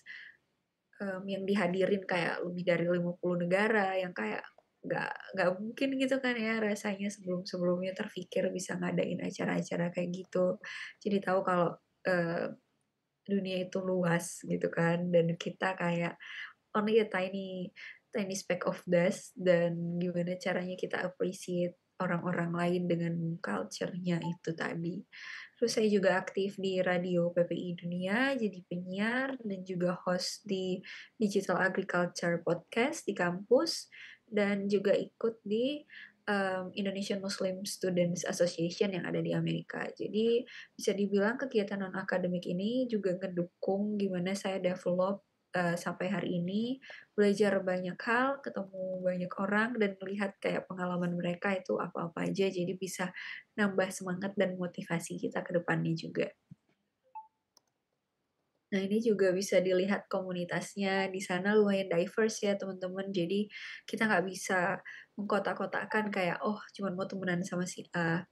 S4: yang dihadirin kayak lebih dari 50 negara, yang kayak nggak mungkin gitu kan ya rasanya sebelum-sebelumnya terfikir bisa ngadain acara-acara kayak gitu. Jadi tahu kalau, eee dunia itu luas gitu kan, dan kita kayak only a tiny tiny speck of dust, dan gimana caranya kita appreciate orang-orang lain dengan culture-nya itu tadi. Terus saya juga aktif di radio PPI Dunia, jadi penyiar dan juga host di Digital Agriculture Podcast di kampus, dan juga ikut di, Indonesian Muslim Students Association yang ada di Amerika. Jadi bisa dibilang kegiatan non-akademik ini juga ngedukung gimana saya develop, sampai hari ini, belajar banyak hal, ketemu banyak orang, dan melihat kayak pengalaman mereka itu apa-apa aja, jadi bisa nambah semangat dan motivasi kita ke depannya juga. Nah, ini juga bisa dilihat komunitasnya, di sana lumayan diverse ya teman-teman, jadi kita nggak bisa mengkotak-kotakkan kayak, "Oh, cuman mau temenan sama si A."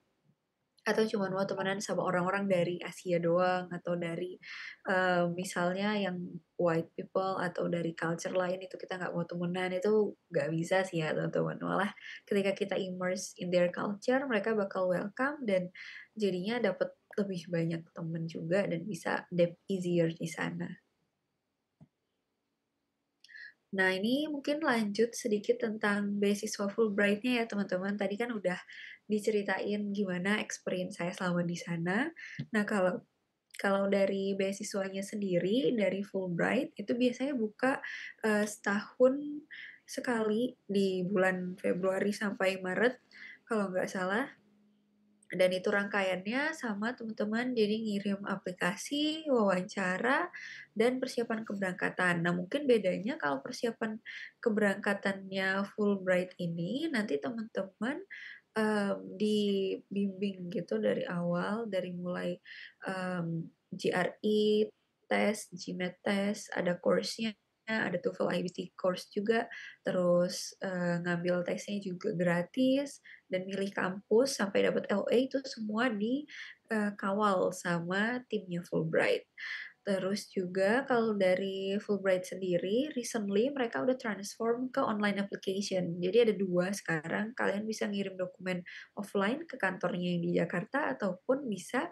S4: Atau cuma mau temenan sama orang-orang dari Asia doang, atau dari, misalnya yang white people atau dari culture lain itu kita nggak mau temenan, itu nggak bisa sih ya teman-teman. Malah ketika kita immerse in their culture, mereka bakal welcome dan jadinya dapet lebih banyak temen juga dan bisa dap easier di sana. Nah, ini mungkin lanjut sedikit tentang beasiswa Fulbright-nya ya teman-teman. Tadi kan udah diceritain gimana experience saya selama di sana. Nah, kalau kalau dari beasiswanya sendiri, dari Fulbright, itu biasanya buka, setahun sekali di bulan Februari sampai Maret, kalau nggak salah. Dan itu rangkaiannya sama teman-teman, jadi ngirim aplikasi, wawancara, dan persiapan keberangkatan. Nah, mungkin bedanya kalau persiapan keberangkatannya Fulbright ini, nanti teman-teman dibimbing gitu dari awal, dari mulai GRE tes, GMAT tes, ada course-nya, ada TOEFL IBT course juga, terus ngambil tesnya juga gratis, dan milih kampus sampai dapat LA itu semua dikawal sama timnya Fulbright. Terus juga kalau dari Fulbright sendiri, recently mereka udah transform ke online application. Jadi ada dua sekarang, kalian bisa ngirim dokumen offline ke kantornya yang di Jakarta ataupun bisa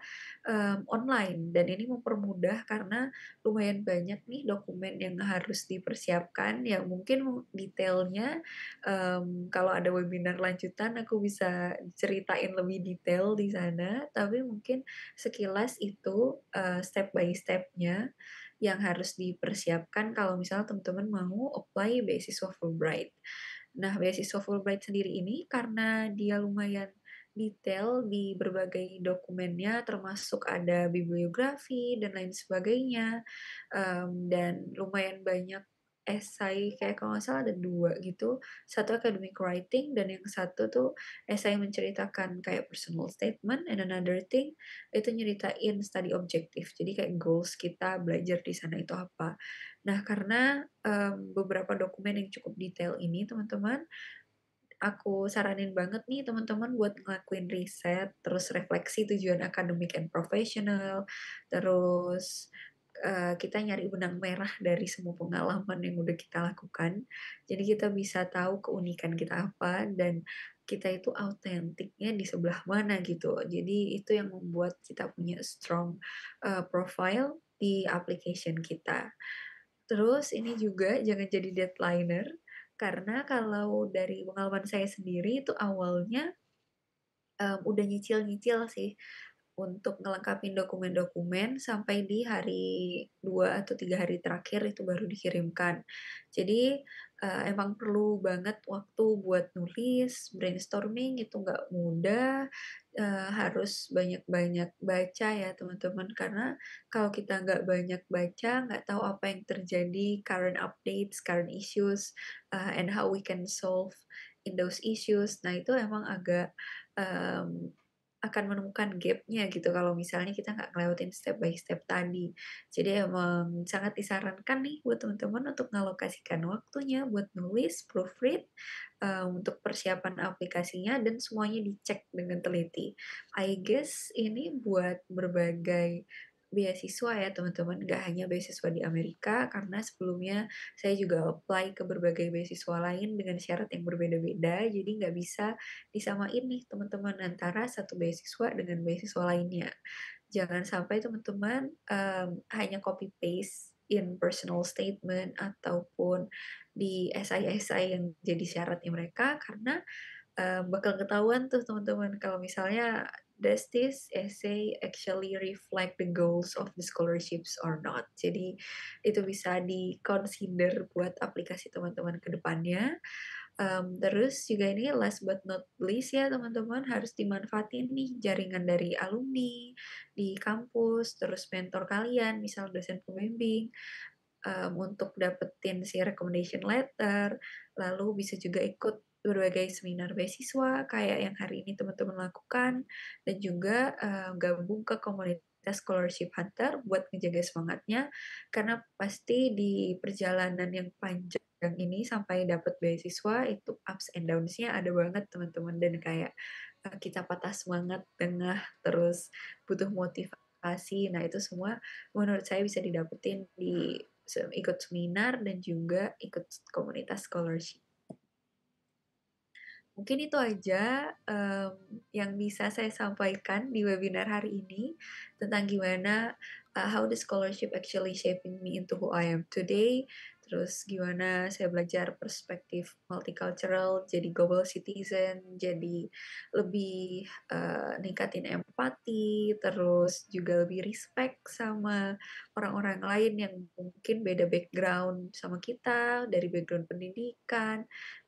S4: online. Dan ini mempermudah karena lumayan banyak nih dokumen yang harus dipersiapkan. Yang mungkin detailnya kalau ada webinar lanjutan aku bisa ceritain lebih detail di sana. Tapi mungkin sekilas itu step by step-nya yang harus dipersiapkan kalau misalnya teman-teman mau apply beasiswa Fulbright. Nah, beasiswa Fulbright sendiri ini karena dia lumayan detail di berbagai dokumennya, termasuk ada bibliografi dan lain sebagainya, dan lumayan banyak esai, kayak kalau nggak salah ada 2 gitu, satu academic writing dan yang satu tuh esai menceritakan kayak personal statement, and another thing itu nyeritain study objective. Jadi kayak goals kita belajar di sana itu apa. Nah, karena beberapa dokumen yang cukup detail ini teman-teman, aku saranin banget nih teman-teman buat ngelakuin riset, terus refleksi tujuan akademik and professional, terus kita nyari benang merah dari semua pengalaman yang udah kita lakukan. Jadi kita bisa tahu keunikan kita apa dan kita itu autentiknya di sebelah mana gitu. Jadi itu yang membuat kita punya strong profile di application kita. Terus ini juga jangan jadi deadliner, karena kalau dari pengalaman saya sendiri itu awalnya, udah nyicil-nyicil sih untuk ngelengkapin dokumen-dokumen sampai di hari 2 atau 3 hari terakhir itu baru dikirimkan. Jadi, emang perlu banget waktu buat nulis, brainstorming itu nggak mudah, harus banyak-banyak baca ya teman-teman, karena kalau kita nggak banyak baca, nggak tahu apa yang terjadi, current updates, current issues, and how we can solve in those issues. Nah itu emang agak, mmm akan menemukan gap-nya gitu kalau misalnya kita nggak ngelewatin step by step tadi. Jadi emang sangat disarankan nih buat teman-teman untuk ngalokasikan waktunya buat nulis, proofread, untuk persiapan aplikasinya dan semuanya dicek dengan teliti. I guess ini buat berbagai beasiswa ya teman-teman, nggak hanya beasiswa di Amerika, karena sebelumnya saya juga apply ke berbagai beasiswa lain dengan syarat yang berbeda-beda, jadi nggak bisa disamain nih teman-teman antara satu beasiswa dengan beasiswa lainnya. Jangan sampai teman-teman hanya copy paste in personal statement ataupun di esai-esai yang jadi syaratnya mereka, karena bakal ketahuan tuh teman-teman kalau misalnya does this essay actually reflect the goals of the scholarships or not. Jadi itu bisa di-consider buat aplikasi teman-teman ke depannya. Terus juga ini last but not least ya teman-teman, harus dimanfaatin nih jaringan dari alumni di kampus, terus mentor kalian, misal dosen pembimbing, untuk dapetin si recommendation letter, lalu bisa juga ikut berbagai seminar beasiswa kayak yang hari ini teman-teman lakukan, dan juga gabung ke komunitas scholarship hunter buat ngejaga semangatnya, karena pasti di perjalanan yang panjang ini sampai dapat beasiswa itu ups and downs-nya ada banget teman-teman, dan kayak kita patah semangat tengah, terus butuh motivasi. Nah, itu semua menurut saya bisa didapetin di ikut seminar dan juga ikut komunitas scholarship. Mungkin itu aja yang bisa saya sampaikan di webinar hari ini tentang gimana how the scholarship actually shaping me into who I am today. Terus gimana saya belajar perspektif multicultural, jadi global citizen, jadi lebih ningkatin empati, terus juga lebih respect sama orang-orang lain yang mungkin beda background sama kita, dari background pendidikan,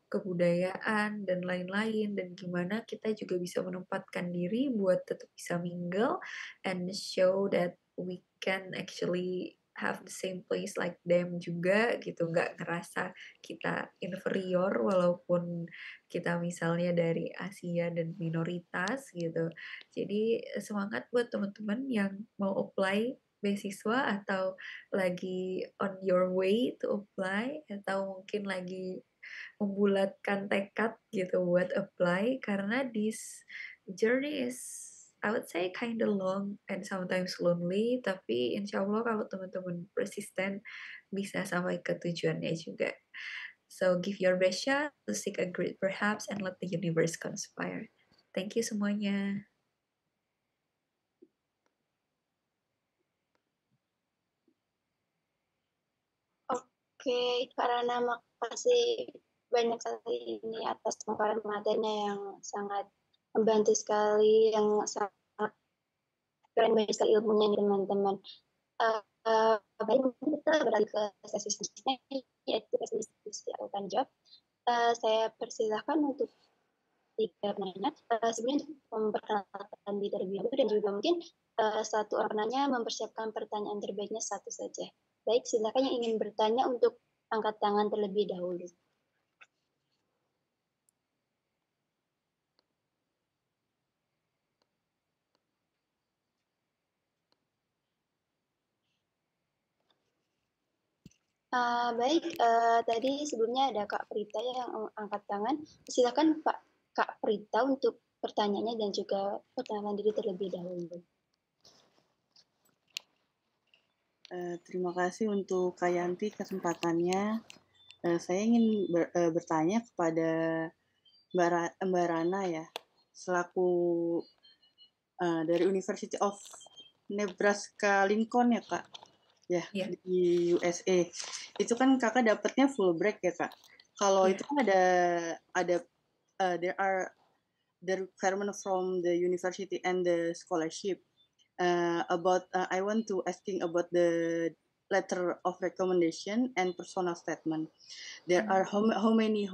S4: kebudayaan, dan lain-lain, dan gimana kita juga bisa menempatkan diri buat tetap bisa mingle and show that we can actually have the same place like them juga gitu, nggak ngerasa kita inferior walaupun kita misalnya dari Asia dan minoritas gitu. Jadi semangat buat teman-teman yang mau apply beasiswa atau lagi on your way to apply atau mungkin lagi membulatkan tekad gitu buat apply karena this journey is I would say kinda long and sometimes lonely, tapi insya Allah kalau teman-teman persisten bisa sampai ke tujuannya juga. So give your best shot to seek a great perhaps and let the universe conspire. Thank you semuanya.
S3: Oke, karena makasih banyak sekali ini atas pemaparan materinya yang sangat membantu sekali, yang sangat keren banyak sekali ilmunya nih teman-teman. Baik, mungkin kita beralih ke sesi selanjutnya, yaitu sesi diskusi atau tanya jawab. Saya persilahkan untuk tiga penanya. Sebelumnya untuk memperkenalkan diri terlebih dahulu dan juga mungkin satu orang penanya mempersiapkan pertanyaan terbaiknya satu saja. Baik, silakan yang ingin bertanya untuk angkat tangan terlebih dahulu. Baik, tadi sebelumnya ada Kak Prita yang angkat tangan. Silakan Kak Prita untuk pertanyaannya dan juga perkenalkan diri terlebih dahulu.
S5: Terima kasih untuk Kak Yanti kesempatannya. Saya ingin bertanya kepada Mbak Rana ya, selaku dari University of Nebraska Lincoln ya Kak, ya
S4: Yeah.
S5: di USA. Itu kan Kakak dapatnya Fulbright ya Kak. Kalau itu kan there are the requirement from the university and the scholarship. I want to asking about the letter of recommendation and personal statement. There are how many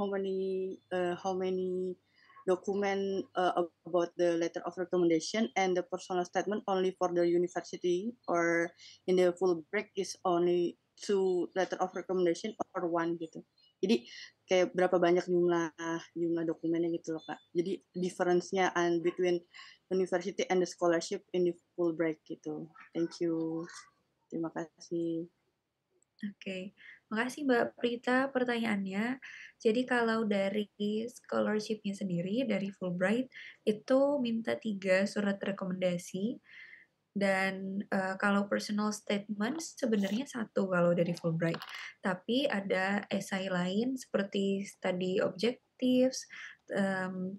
S5: document about the letter of recommendation and the personal statement only for the university, or in the Fulbright is only 2 letter of recommendation or 1 gitu. Jadi kayak berapa banyak jumlah dokumennya gitu loh Kak. Jadi difference-nya between university and the scholarship in the Fulbright gitu. Thank you. Terima kasih.
S4: Oke, makasih Mbak Prita pertanyaannya. Jadi kalau dari scholarship-nya sendiri, dari Fulbright, itu minta 3 surat rekomendasi, dan kalau personal statement sebenarnya 1 kalau dari Fulbright. Tapi ada esai lain seperti study objectives,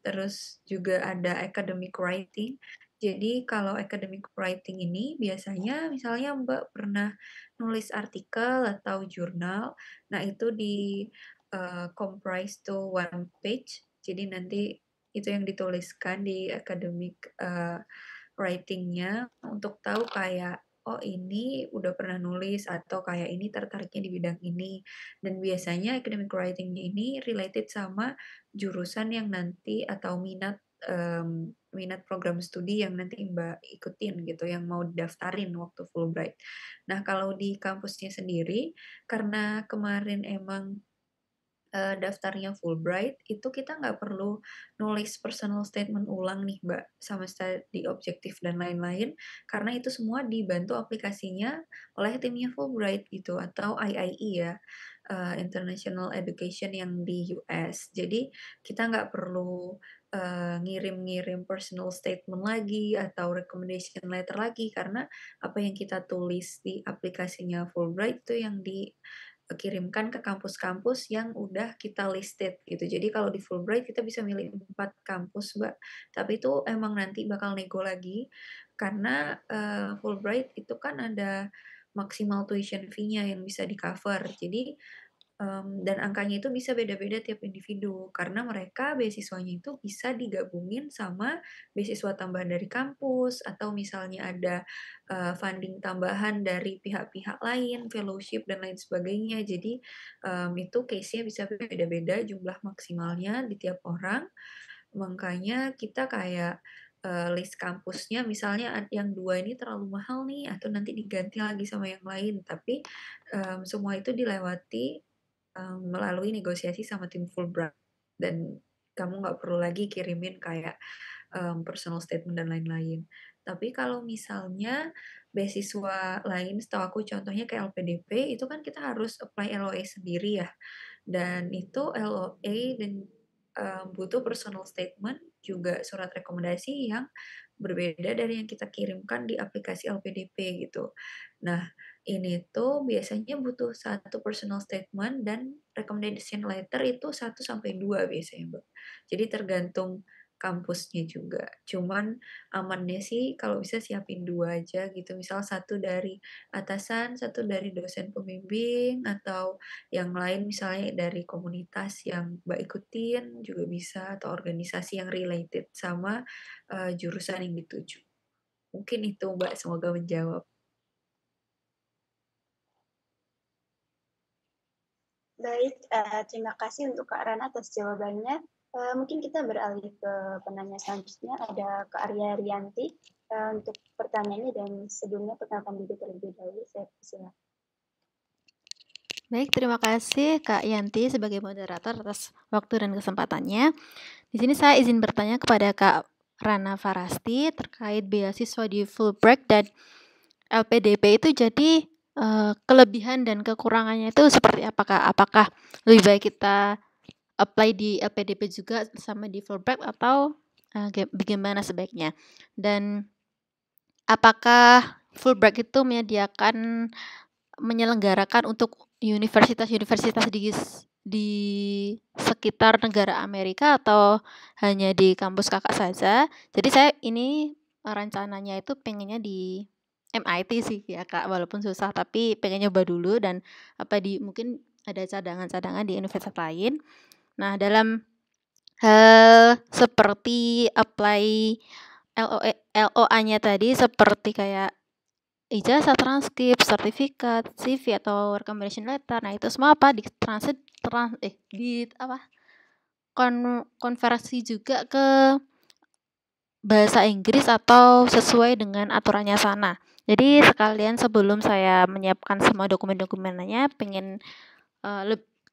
S4: terus juga ada academic writing. Jadi kalau academic writing ini biasanya misalnya Mbak pernah nulis artikel atau jurnal, nah itu comprise to 1 page. Jadi nanti itu yang dituliskan di academic writing-nya untuk tahu kayak, oh ini udah pernah nulis atau kayak ini tertariknya di bidang ini. Dan biasanya academic writing-nya ini related sama jurusan yang nanti atau minat program studi yang nanti Mbak ikutin gitu, yang mau daftarin waktu Fulbright. Nah, kalau di kampusnya sendiri, karena kemarin emang daftarnya Fulbright, itu kita nggak perlu nulis personal statement ulang nih, Mbak, sama study objektif dan lain-lain, karena itu semua dibantu aplikasinya oleh timnya Fulbright gitu, atau IIE ya, International Education yang di US. Jadi kita nggak perlu ngirim-ngirim personal statement lagi atau recommendation letter lagi, karena apa yang kita tulis di aplikasinya Fulbright itu yang kirimkan ke kampus-kampus yang udah kita listed gitu. Jadi kalau di Fulbright kita bisa milih 4 kampus, Mbak. Tapi itu emang nanti bakal nego lagi karena Fulbright itu kan ada maksimal tuition fee-nya yang bisa di-cover. Jadi Dan angkanya itu bisa beda-beda tiap individu, karena mereka beasiswanya itu bisa digabungin sama beasiswa tambahan dari kampus, atau misalnya ada funding tambahan dari pihak-pihak lain, fellowship dan lain sebagainya. Jadi itu case-nya bisa beda-beda jumlah maksimalnya di tiap orang. Makanya kita kayak list kampusnya, misalnya yang 2 ini terlalu mahal nih, atau nanti diganti lagi sama yang lain. Tapi semua itu dilewati melalui negosiasi sama tim Fulbright, dan kamu nggak perlu lagi kirimin kayak personal statement dan lain-lain. Tapi kalau misalnya beasiswa lain, setahu aku contohnya kayak LPDP, itu kan kita harus apply LOA sendiri ya. Dan itu LOA dan butuh personal statement, juga surat rekomendasi yang berbeda dari yang kita kirimkan di aplikasi LPDP gitu. Nah, ini tuh biasanya butuh 1 personal statement dan recommendation letter itu 1 sampai 2 biasanya, Mbak. Jadi tergantung kampusnya juga. Cuman amannya sih kalau bisa siapin 2 aja gitu. Misal 1 dari atasan, 1 dari dosen pembimbing, atau yang lain misalnya dari komunitas yang Mbak ikutin juga bisa, atau organisasi yang related sama jurusan yang dituju. Mungkin itu Mbak, semoga menjawab.
S3: Baik, terima kasih untuk Kak Rana atas jawabannya. Mungkin kita beralih ke penanya selanjutnya, ada Kak Arya Rianti untuk pertanyaannya, dan sebelumnya perkenalkan diri terlebih dahulu. Saya persilakan.
S6: Baik, terima kasih Kak Yanti sebagai moderator atas waktu dan kesempatannya. Di sini saya izin bertanya kepada Kak Rana Farasti terkait beasiswa di Fulbright dan LPDP itu. Jadi kelebihan dan kekurangannya itu seperti apakah? Apakah lebih baik kita apply di LPDP juga sama di Fulbright, atau bagaimana sebaiknya? Dan apakah Fulbright itu menyelenggarakan untuk universitas-universitas di sekitar negara Amerika, atau hanya di kampus kakak saja? Jadi saya ini rencananya itu pengennya di MIT sih ya Kak, walaupun susah tapi pengen nyoba dulu, dan mungkin ada cadangan-cadangan di universitas lain. Nah, dalam hal seperti apply LOA-nya tadi, seperti kayak ijazah, transkrip, sertifikat, CV atau recommendation letter. Nah, itu semua konversi juga ke bahasa Inggris atau sesuai dengan aturannya sana. Jadi sekalian sebelum saya menyiapkan semua dokumen-dokumennya, pengen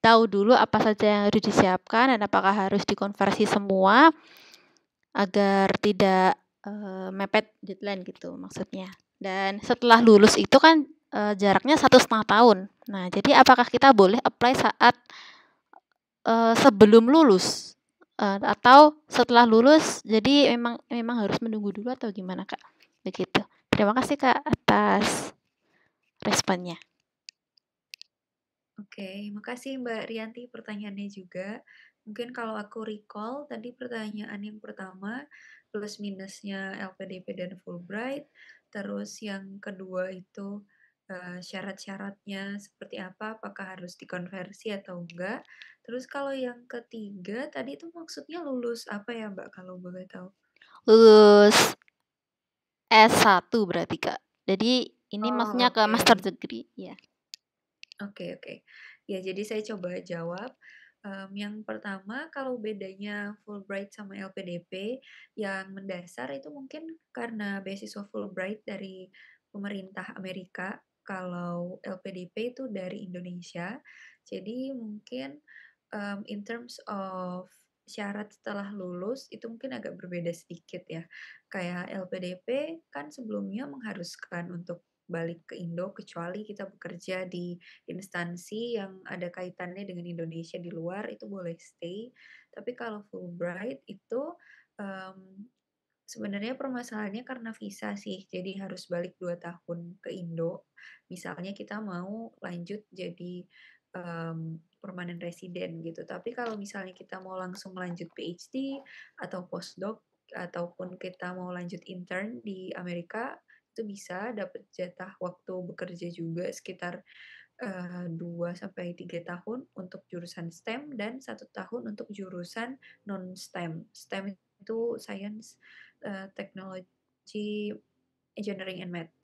S6: tahu dulu apa saja yang harus disiapkan dan apakah harus dikonversi semua agar tidak mepet deadline gitu maksudnya. Dan setelah lulus itu kan jaraknya 1,5 tahun. Nah, jadi apakah kita boleh apply saat sebelum lulus atau setelah lulus? Jadi memang harus menunggu dulu atau gimana Kak? Begitu. Terima kasih Kak atas responnya.
S4: Oke, makasih Mbak Rianti pertanyaannya juga. Mungkin kalau aku recall tadi pertanyaan yang pertama, plus minusnya LPDP dan Fulbright. Terus yang kedua itu syarat-syaratnya seperti apa, apakah harus dikonversi atau enggak. Terus kalau yang ketiga tadi itu maksudnya lulus apa ya Mbak, kalau boleh tahu?
S6: Lulus S1 berarti Kak. Jadi ini maksudnya ke
S4: Oke.
S6: master degree ya.
S4: Oke. Ya, jadi saya coba jawab. Yang pertama, kalau bedanya Fulbright sama LPDP, yang mendasar itu mungkin karena beasiswa Fulbright dari pemerintah Amerika, kalau LPDP itu dari Indonesia. Jadi mungkin in terms of syarat setelah lulus itu mungkin agak berbeda sedikit ya. Kayak LPDP kan sebelumnya mengharuskan untuk balik ke Indo kecuali kita bekerja di instansi yang ada kaitannya dengan Indonesia di luar, itu boleh stay. Tapi kalau Fulbright itu sebenarnya permasalahannya karena visa sih, jadi harus balik 2 tahun ke Indo. Misalnya kita mau lanjut jadi permanent resident gitu. Tapi kalau misalnya kita mau langsung lanjut PhD atau postdoc, ataupun kita mau lanjut intern di Amerika, itu bisa dapat jatah waktu bekerja juga sekitar 2 sampai 3 tahun untuk jurusan STEM dan 1 tahun untuk jurusan non-STEM. STEM itu Science, Technology, Engineering and Math.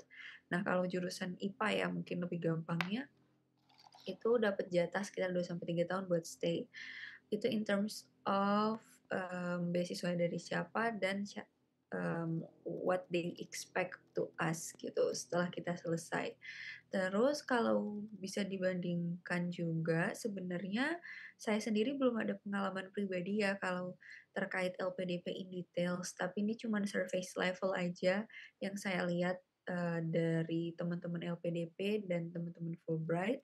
S4: Nah, kalau jurusan IPA ya mungkin lebih gampangnya, itu dapat jatah sekitar 2 sampai 3 tahun buat stay. Itu in terms of beasiswa dari siapa dan what they expect to us gitu setelah kita selesai. Terus kalau bisa dibandingkan juga sebenarnya saya sendiri belum ada pengalaman pribadi ya kalau terkait LPDP in details, tapi ini cuma surface level aja yang saya lihat dari teman-teman LPDP dan teman-teman Fulbright.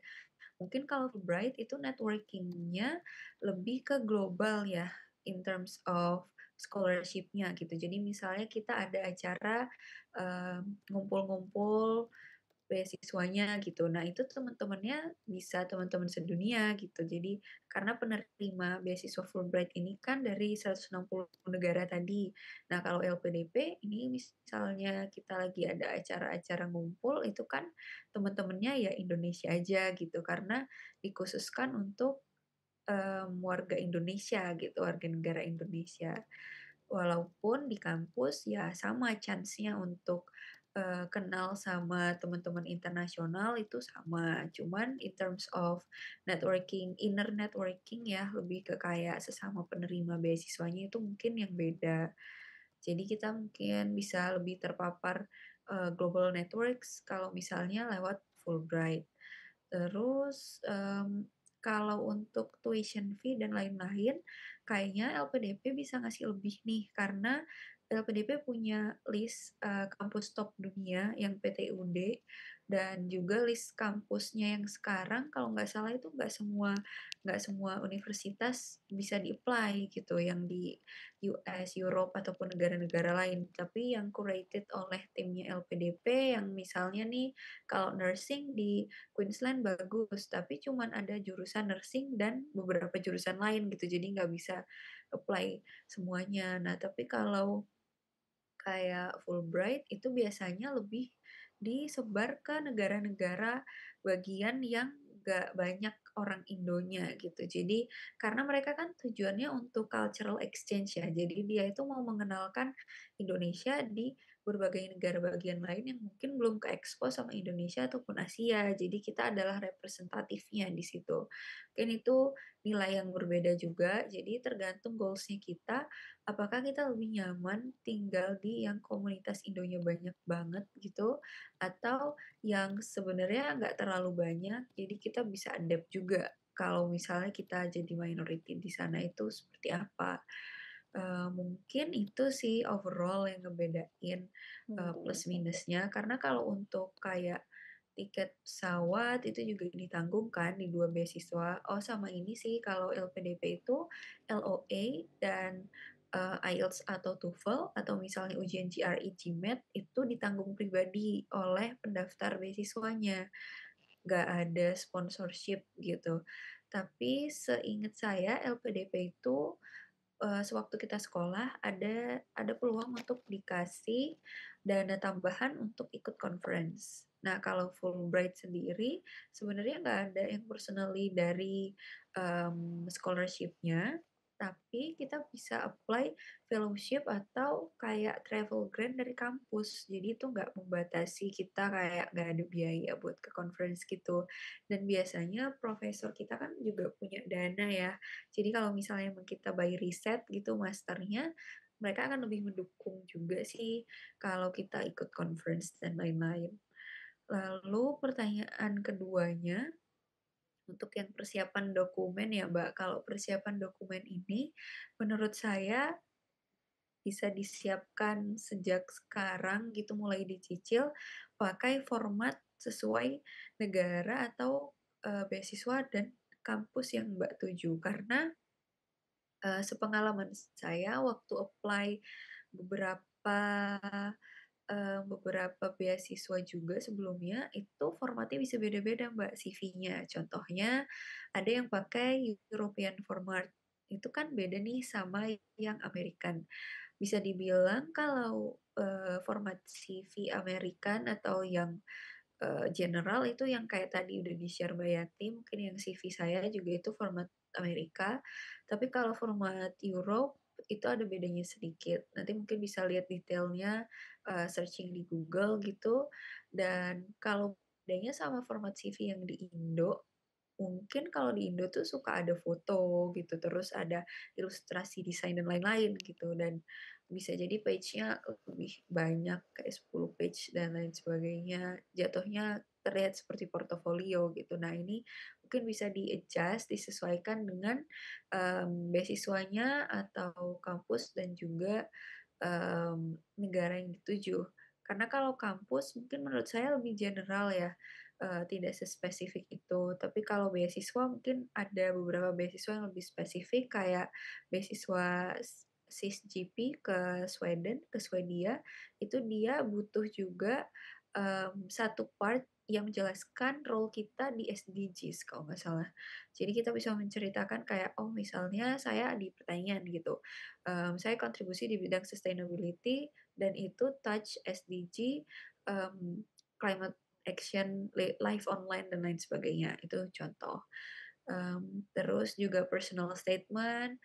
S4: Mungkin kalau Fulbright itu networking-nya lebih ke global ya, in terms of scholarship-nya gitu. Jadi misalnya kita ada acara ngumpul-ngumpul beasiswanya gitu. Nah, itu teman-temannya bisa teman-teman sedunia gitu. Jadi karena penerima beasiswa Fulbright ini kan dari 160 negara tadi. Nah, kalau LPDP ini misalnya kita lagi ada acara-acara ngumpul itu kan teman-temannya ya Indonesia aja gitu karena dikhususkan untuk warga Indonesia gitu, warga negara Indonesia. Walaupun di kampus ya sama chance-nya untuk kenal sama teman-teman internasional itu sama, cuman in terms of networking, inner networking ya lebih ke kayak sesama penerima beasiswanya itu mungkin yang beda. Jadi kita mungkin bisa lebih terpapar global networks kalau misalnya lewat Fulbright. Terus, kalau untuk tuition fee dan lain-lain, kayaknya LPDP bisa ngasih lebih nih, karena LPDP punya list, kampus top dunia yang PTUD, dan juga list kampusnya yang sekarang kalau nggak salah itu nggak semua universitas bisa di-apply gitu, yang di US, Europe, ataupun negara-negara lain. Tapi yang curated oleh timnya LPDP yang misalnya nih, kalau nursing di Queensland bagus, tapi cuman ada jurusan nursing dan beberapa jurusan lain gitu, jadi nggak bisa apply semuanya. Nah, tapi kalau kayak Fulbright itu biasanya lebih disebar ke negara-negara bagian yang nggak banyak orang Indonya gitu. Jadi karena mereka kan tujuannya untuk cultural exchange ya. Jadi dia itu mau mengenalkan Indonesia di berbagai negara bagian lain yang mungkin belum ke-expose sama Indonesia ataupun Asia. Jadi kita adalah representatifnya di situ. Mungkin itu nilai yang berbeda juga. Jadi tergantung goals-nya kita apakah kita lebih nyaman tinggal di yang komunitas Indonya banyak banget gitu, atau yang sebenarnya nggak terlalu banyak, jadi kita bisa adapt juga kalau misalnya kita jadi minority di sana itu seperti apa. Mungkin itu sih overall yang ngebedain, plus minusnya, karena kalau untuk kayak tiket pesawat itu juga ditanggung kan di 2 beasiswa. Oh, sama ini sih kalau LPDP itu LOA dan IELTS atau TOEFL atau misalnya ujian GRE, GMAT itu ditanggung pribadi oleh pendaftar beasiswanya, nggak ada sponsorship gitu. Tapi seingat saya LPDP itu sewaktu kita sekolah ada peluang untuk dikasih dana tambahan untuk ikut conference. Nah, kalau Fulbright sendiri sebenarnya nggak ada yang personally dari scholarship-nya, tapi kita bisa apply fellowship atau kayak travel grant dari kampus. Jadi itu nggak membatasi kita kayak nggak ada biaya buat ke conference gitu. Dan biasanya profesor kita kan juga punya dana ya. Jadi kalau misalnya emang kita by riset gitu masternya, mereka akan lebih mendukung juga sih kalau kita ikut conference dan lain-lain. Lalu pertanyaan keduanya, untuk yang persiapan dokumen ya Mbak, kalau persiapan dokumen ini menurut saya bisa disiapkan sejak sekarang gitu mulai dicicil pakai format sesuai negara atau beasiswa dan kampus yang Mbak tuju. Karena sepengalaman saya waktu apply beberapa, beberapa beasiswa juga sebelumnya, itu formatnya bisa beda-beda, Mbak, CV-nya. Contohnya ada yang pakai European format, itu kan beda nih sama yang American. Bisa dibilang kalau, format CV American atau yang general itu yang kayak tadi udah di-share Mbak Yati, mungkin yang CV saya juga itu format Amerika, tapi kalau format Europe itu ada bedanya sedikit. Nanti mungkin bisa lihat detailnya, searching di Google gitu, dan kalau bedanya sama format CV yang di Indo, mungkin kalau di Indo tuh suka ada foto gitu, terus ada ilustrasi desain dan lain-lain gitu, dan bisa jadi page-nya lebih banyak kayak 10 page dan lain sebagainya. Jatuhnya terlihat seperti portofolio gitu. Nah, ini mungkin bisa di-adjust, disesuaikan dengan, beasiswanya atau kampus dan juga, negara yang dituju. Karena kalau kampus mungkin menurut saya lebih general ya, tidak sespesifik itu. Tapi kalau beasiswa mungkin ada beberapa beasiswa yang lebih spesifik kayak beasiswa SISGP ke Sweden, ke Swedia, itu dia butuh juga, satu part yang menjelaskan role kita di SDGs kalau nggak salah. Jadi kita bisa menceritakan kayak, oh misalnya saya di pertanian gitu, saya kontribusi di bidang sustainability dan itu touch SDG, climate action, life online dan lain sebagainya, itu contoh. Terus juga personal statement,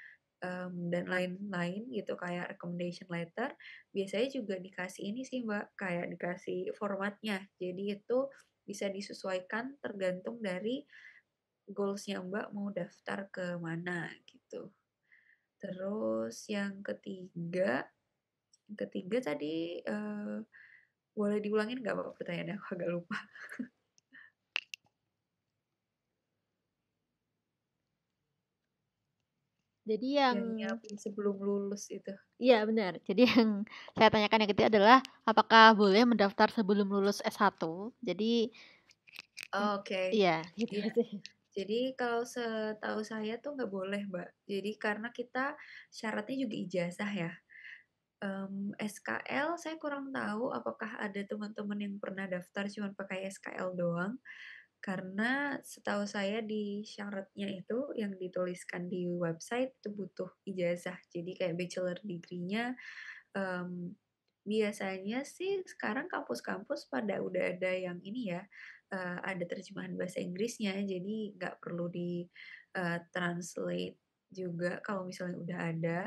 S4: dan lain-lain gitu kayak recommendation letter, biasanya juga dikasih ini sih Mbak, kayak dikasih formatnya. Jadi itu bisa disesuaikan tergantung dari goals-nya Mbak mau daftar ke mana gitu. Terus yang ketiga tadi, boleh diulangin nggak Mbak pertanyaannya? Aku agak lupa.
S6: Jadi
S4: Yang
S6: yang
S4: nyiapin sebelum lulus itu.
S6: iya benar. Jadi yang saya tanyakan yang ketiga adalah apakah boleh mendaftar sebelum lulus S1? Jadi
S4: Oke,
S6: iya gitu
S4: iya.
S6: sih.
S4: Jadi kalau setahu saya tuh nggak boleh, Mbak. Jadi karena kita syaratnya juga ijazah ya. SKL saya kurang tahu apakah ada teman-teman yang pernah daftar cuman pakai SKL doang, karena setahu saya di syaratnya itu yang dituliskan di website itu butuh ijazah. Jadi kayak bachelor degree-nya, mmm, biasanya sih sekarang kampus-kampus pada udah ada yang ini ya, ada terjemahan bahasa Inggrisnya, jadi nggak perlu di, translate juga kalau misalnya udah ada.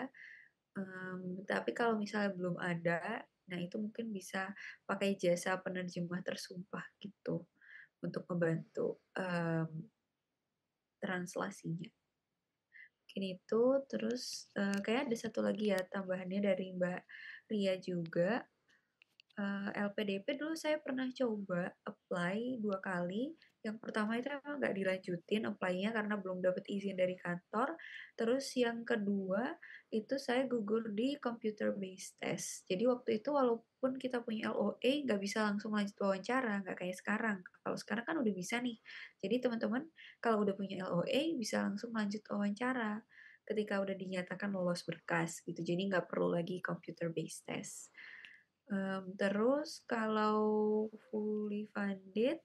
S4: Tapi kalau misalnya belum ada, nah itu mungkin bisa pakai jasa penerjemah tersumpah gitu, untuk ngebantu, translasinya. Mungkin itu, terus, kayaknya ada satu lagi ya tambahannya dari Mbak Ria juga. LPDP dulu saya pernah coba apply 2 kali. Yang pertama itu emang nggak dilanjutin apply-nya karena belum dapat izin dari kantor. Terus yang kedua, itu saya gugur di computer based test. Jadi waktu itu walaupun kita punya LOA, nggak bisa langsung lanjut wawancara, nggak kayak sekarang. Kalau sekarang kan udah bisa nih. Jadi teman-teman kalau udah punya LOA bisa langsung lanjut wawancara ketika udah dinyatakan lolos berkas gitu. Jadi nggak perlu lagi computer based test. Terus kalau fully funded,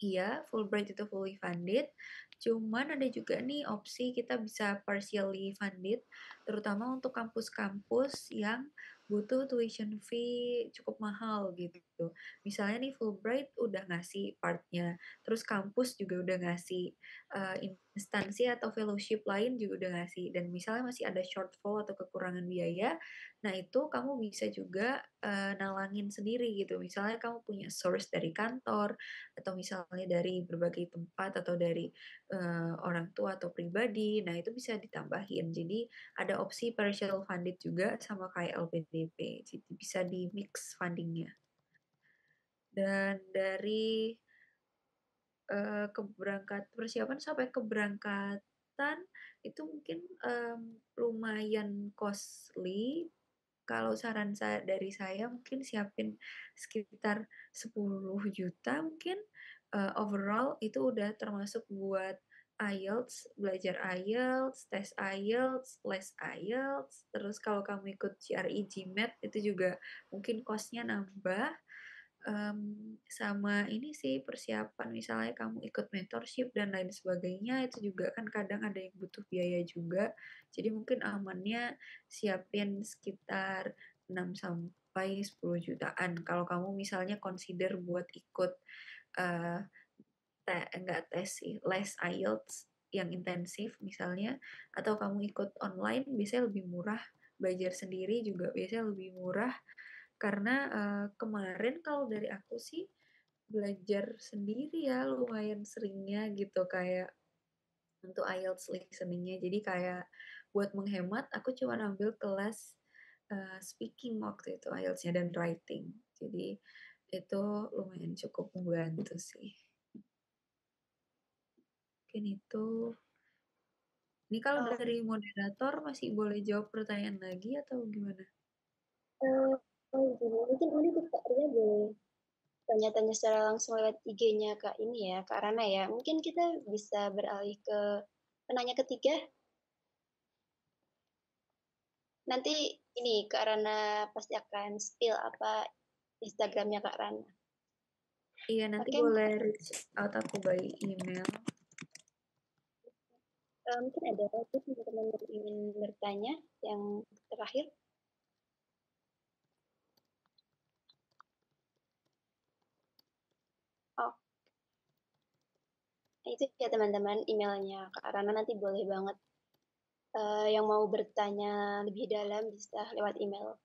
S4: iya, Fulbright itu fully funded, cuman ada juga nih opsi kita bisa partially funded, terutama untuk kampus-kampus yang butuh tuition fee cukup mahal gitu. Misalnya nih Fulbright udah ngasih part-nya, terus kampus juga udah ngasih, instansi atau fellowship lain juga udah ngasih, dan misalnya masih ada shortfall atau kekurangan biaya, nah itu kamu bisa juga, nalangin sendiri gitu. Misalnya kamu punya source dari kantor, atau misalnya dari berbagai tempat atau dari, orang tua atau pribadi, nah itu bisa ditambahin. Jadi ada opsi partial funded juga sama kayak LPDP, jadi bisa di-mix funding-nya. Dan dari, persiapan sampai keberangkatan itu mungkin, lumayan costly. Kalau saran dari saya mungkin siapin sekitar 10 juta mungkin, overall itu udah termasuk buat IELTS, belajar IELTS, tes IELTS, les IELTS, terus kalau kamu ikut GRE, GMAT itu juga mungkin cost-nya nambah. Sama ini sih persiapan misalnya kamu ikut mentorship dan lain sebagainya, itu juga kan kadang ada yang butuh biaya juga. Jadi mungkin amannya siapin sekitar mencapai 10 jutaan. Kalau kamu misalnya consider buat ikut enggak tes sih, les IELTS yang intensif misalnya, atau kamu ikut online biasanya lebih murah, belajar sendiri juga biasanya lebih murah, karena kemarin kalau dari aku sih belajar sendiri ya lumayan seringnya gitu, kayak untuk IELTS listening-nya. Jadi kayak buat menghemat, aku cuma ambil kelas speaking waktu itu IELTS-nya dan writing. Jadi itu lumayan cukup membantu sih. Mungkin itu. Ini kalau dari moderator masih boleh jawab pertanyaan lagi atau gimana?
S3: Mungkin ini Kak Ria boleh tanya-tanya secara langsung lewat IG-nya Kak ini ya, Kak Rana ya. Mungkin kita bisa beralih ke penanya ketiga. Nanti ini Kak Rana pasti akan spill apa Instagramnya Kak Rana.
S4: Iya, nanti boleh reach out aku by email.
S3: Mungkin ada lagi teman-teman yang ingin bertanya yang terakhir. Oh, itu ya teman-teman emailnya Kak Rana, nanti boleh banget yang mau bertanya lebih dalam bisa lewat email.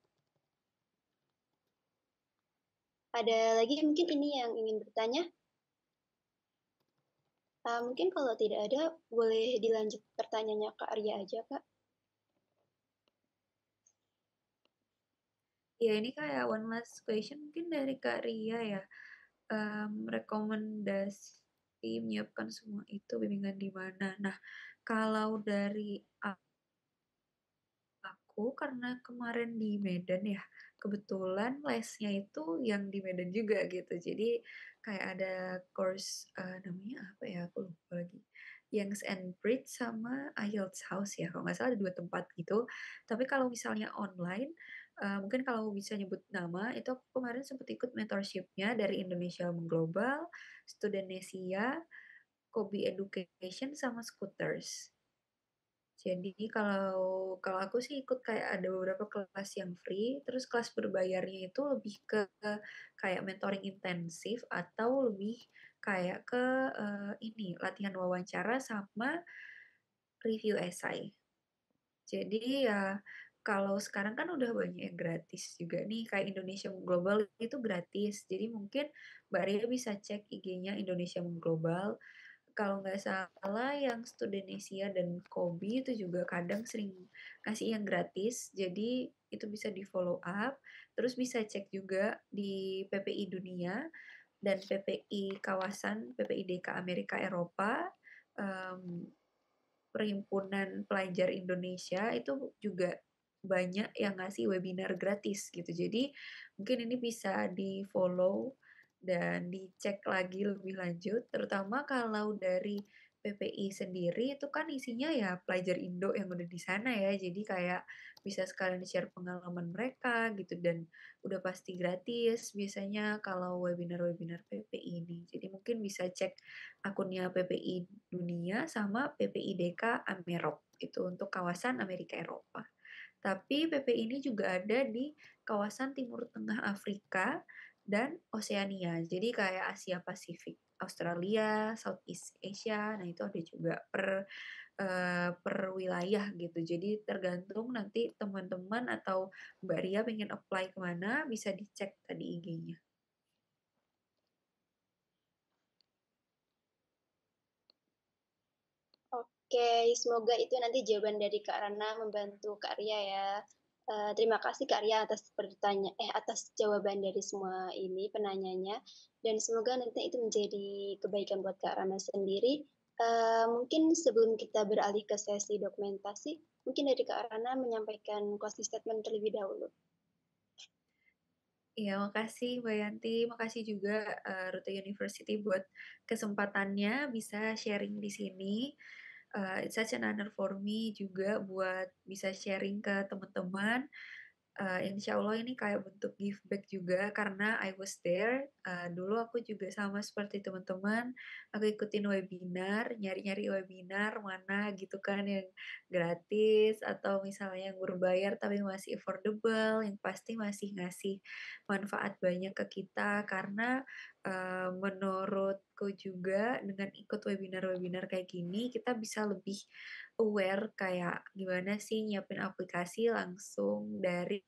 S3: Ada lagi mungkin ini yang ingin bertanya? Mungkin kalau tidak ada, boleh dilanjut pertanyaannya Kak Arya aja, Kak.
S4: Ya, ini kayak one last question mungkin dari Kak Ria ya. Rekomendasi menyiapkan semua itu bimbingan di mana? Nah, kalau dari aku karena kemarin di Medan ya, kebetulan lesnya itu yang di Medan juga gitu. Jadi kayak ada course namanya apa ya, aku lupa lagi. Youngs and Bridge sama IELTS House ya, kalau nggak salah ada 2 tempat gitu. Tapi kalau misalnya online, mungkin kalau bisa nyebut nama, itu aku kemarin sempat ikut mentorship-nya dari Indonesia Mengglobal, Studennesia, Kobe Education, sama Scooters. Jadi kalau aku sih ikut kayak ada beberapa kelas yang free, terus kelas berbayarnya itu lebih ke kayak mentoring intensif atau lebih kayak ke ini latihan wawancara sama review esai. Jadi ya kalau sekarang kan udah banyak yang gratis juga nih, kayak Indonesia Global itu gratis. Jadi mungkin Mbak Ria bisa cek IG-nya Indonesia Global. Kalau nggak salah yang Studennesia dan Kobe itu juga kadang sering kasih yang gratis, jadi itu bisa di-follow up. Terus bisa cek juga di PPI Dunia dan PPI kawasan, PPI DK Amerika Eropa, Perhimpunan Pelajar Indonesia itu juga banyak yang ngasih webinar gratis gitu. Jadi mungkin ini bisa di-follow dan dicek lagi lebih lanjut, terutama kalau dari PPI sendiri itu kan isinya ya pelajar Indo yang udah di sana ya, jadi kayak bisa sekalian share pengalaman mereka gitu dan udah pasti gratis biasanya kalau webinar-webinar PPI ini. Jadi mungkin bisa cek akunnya PPI Dunia sama PPI DK Amerop itu untuk kawasan Amerika Eropa. Tapi PPI ini juga ada di kawasan Timur Tengah Afrika dan Oseania. Jadi kayak Asia Pasifik, Australia, Southeast Asia. Nah, itu ada juga per wilayah gitu. Jadi tergantung nanti teman-teman atau Mbak Ria pengen apply kemana, bisa dicek tadi IG-nya.
S3: Oke, semoga itu nanti jawaban dari Kak Rana membantu Kak Ria ya. Terima kasih Kak Ria atas jawaban dari semua ini penanyanya, dan semoga nanti itu menjadi kebaikan buat Kak Rana sendiri. Mungkin sebelum kita beralih ke sesi dokumentasi, mungkin dari Kak Rana menyampaikan closing statement terlebih dahulu.
S4: Iya, makasih Mbak Yanti. Makasih juga Rute University buat kesempatannya bisa sharing di sini. It's such an honor for me juga buat bisa sharing ke teman-teman. Insya Allah ini kayak bentuk give back juga karena I was there. Dulu aku juga sama seperti teman-teman, aku ikutin webinar, nyari-nyari webinar mana gitu kan yang gratis atau misalnya yang berbayar tapi masih affordable, yang pasti masih ngasih manfaat banyak ke kita karena menurutku juga dengan ikut webinar-webinar kayak gini kita bisa lebih aware kayak gimana sih nyiapin aplikasi langsung dari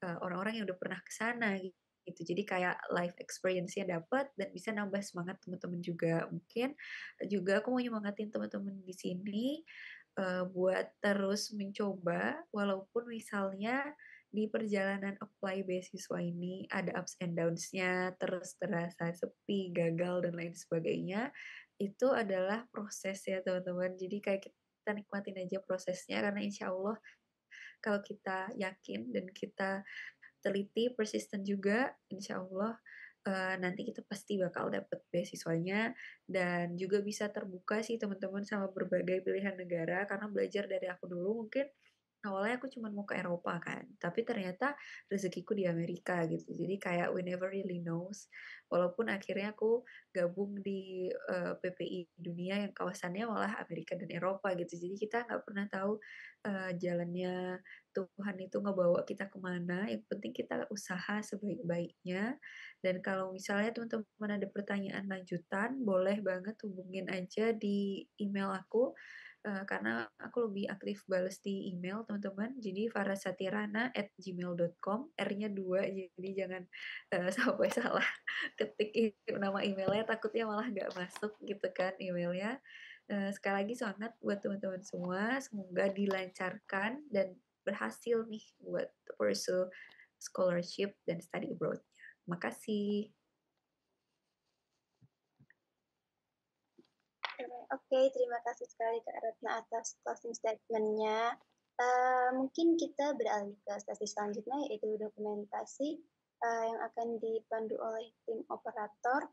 S4: orang-orang yang udah pernah ke sana gitu. Jadi kayak life experience-nya dapat dan bisa nambah semangat teman-teman juga. Mungkin juga aku mau nyemangatin teman-teman di sini buat terus mencoba walaupun misalnya di perjalanan apply beasiswa ini ada ups and downs-nya, terus terasa sepi, gagal dan lain sebagainya. Itu adalah proses ya teman-teman. Jadi kayak kita nikmatin aja prosesnya karena insya Allah kalau kita yakin dan kita teliti, persisten juga, insya Allah nanti kita pasti bakal dapet beasiswanya dan juga bisa terbuka sih teman-teman sama berbagai pilihan negara karena belajar dari aku dulu mungkin awalnya aku cuma mau ke Eropa kan, tapi ternyata rezekiku di Amerika gitu. Jadi kayak we never really knows. Walaupun akhirnya aku gabung di PPI dunia yang kawasannya malah Amerika dan Eropa gitu. Jadi kita nggak pernah tahu jalannya Tuhan itu ngebawa kita kemana. Yang penting kita usaha sebaik-baiknya. Dan kalau misalnya teman-teman ada pertanyaan lanjutan, boleh banget hubungin aja di email aku karena aku lebih aktif bales di email teman-teman. Jadi farasatirana@gmail.com, R-nya 2, jadi jangan sampai salah ketik nama emailnya, takutnya malah nggak masuk gitu kan emailnya. Sekali lagi semangat buat teman-teman semua, semoga dilancarkan dan berhasil nih buat pursue scholarship dan study abroad-nya. Makasih.
S3: Oke, terima kasih sekali Kak Retna atas closing statement-nya. Mungkin kita beralih ke sesi selanjutnya, yaitu dokumentasi yang akan dipandu oleh tim operator.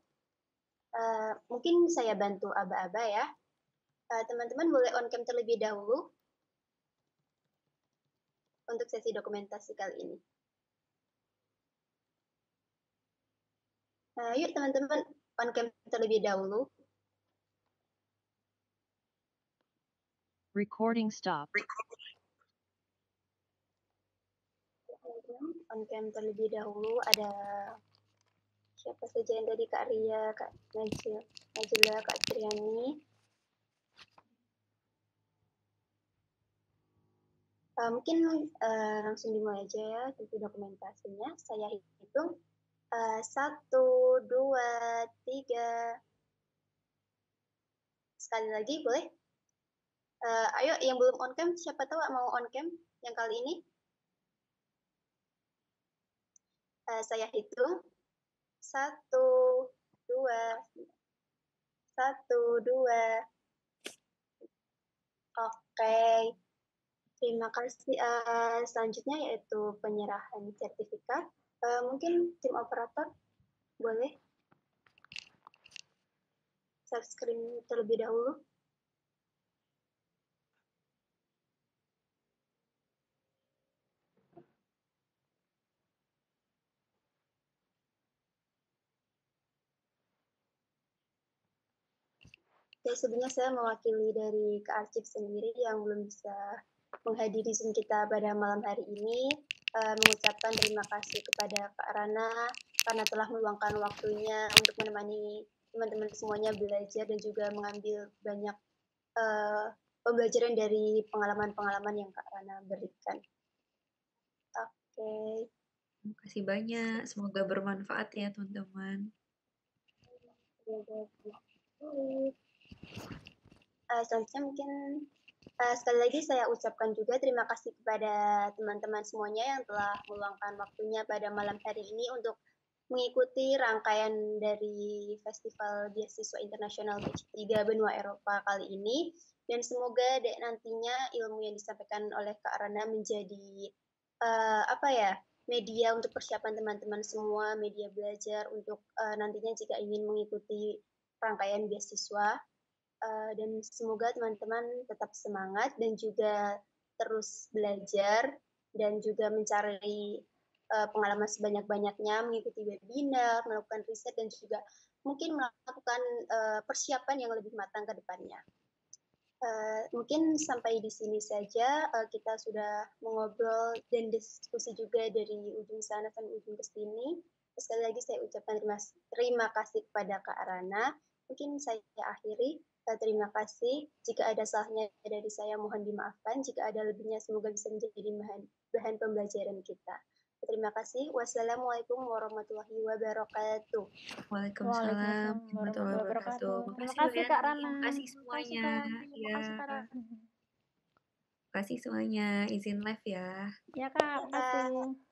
S3: Mungkin saya bantu aba-aba ya. Teman-teman boleh on-cam terlebih dahulu untuk sesi dokumentasi kali ini. Yuk teman-teman on-cam terlebih dahulu.
S7: Recording stop.
S3: On-cam terlebih dahulu ada siapa saja yang tadi, Kak Ria, Kak Najila, Kak Triani. Mungkin langsung dimulai aja ya sesi dokumentasinya. Saya hitung 1, 2, 3. Sekali lagi boleh? Ayo yang belum on cam, siapa tahu mau on cam yang kali ini? Saya hitung 1, 2, 1, 2. Oke. Terima kasih. Selanjutnya yaitu penyerahan sertifikat. Mungkin tim operator boleh share screen terlebih dahulu. Ya, sebenarnya saya mewakili dari Kearsip sendiri yang belum bisa menghadiri Zoom kita pada malam hari ini, mengucapkan terima kasih kepada Kak Rana karena telah meluangkan waktunya untuk menemani teman-teman semuanya belajar dan juga mengambil banyak pembelajaran dari pengalaman-pengalaman yang Kak Rana berikan. Oke.
S4: Terima kasih banyak. Semoga bermanfaat ya teman-teman.
S3: Selanjutnya mungkin sekali lagi saya ucapkan juga terima kasih kepada teman-teman semuanya yang telah meluangkan waktunya pada malam hari ini untuk mengikuti rangkaian dari Festival Beasiswa Internasional P3 Benua Eropa kali ini. Dan semoga nantinya ilmu yang disampaikan oleh Kak Rana menjadi media untuk persiapan teman-teman semua, media belajar untuk nantinya jika ingin mengikuti rangkaian beasiswa. Dan semoga teman-teman tetap semangat dan juga terus belajar dan juga mencari pengalaman sebanyak-banyaknya, mengikuti webinar, melakukan riset, dan juga mungkin melakukan persiapan yang lebih matang ke depannya. Mungkin sampai di sini saja, kita sudah mengobrol dan diskusi juga dari ujung sana sampai ujung ke sini. Sekali lagi saya ucapkan terima kasih kepada Kak Arana. Mungkin saya akhiri. Terima kasih. Jika ada salahnya dari saya, mohon dimaafkan. Jika ada lebihnya, semoga bisa menjadi bahan pembelajaran kita. Terima kasih. Wassalamualaikum warahmatullahi wabarakatuh.
S4: Waalaikumsalam warahmatullahi wabarakatuh.
S6: Terima
S4: Makasih Mbak
S6: kasih Kak
S4: Yani,
S6: Rana.
S4: makasih
S6: Makasih
S4: semuanya.
S6: Kak.
S4: Ya,
S6: Makasih Kak Rana.
S4: makasih semuanya. Izin live ya.
S6: Ya Kak, makasih.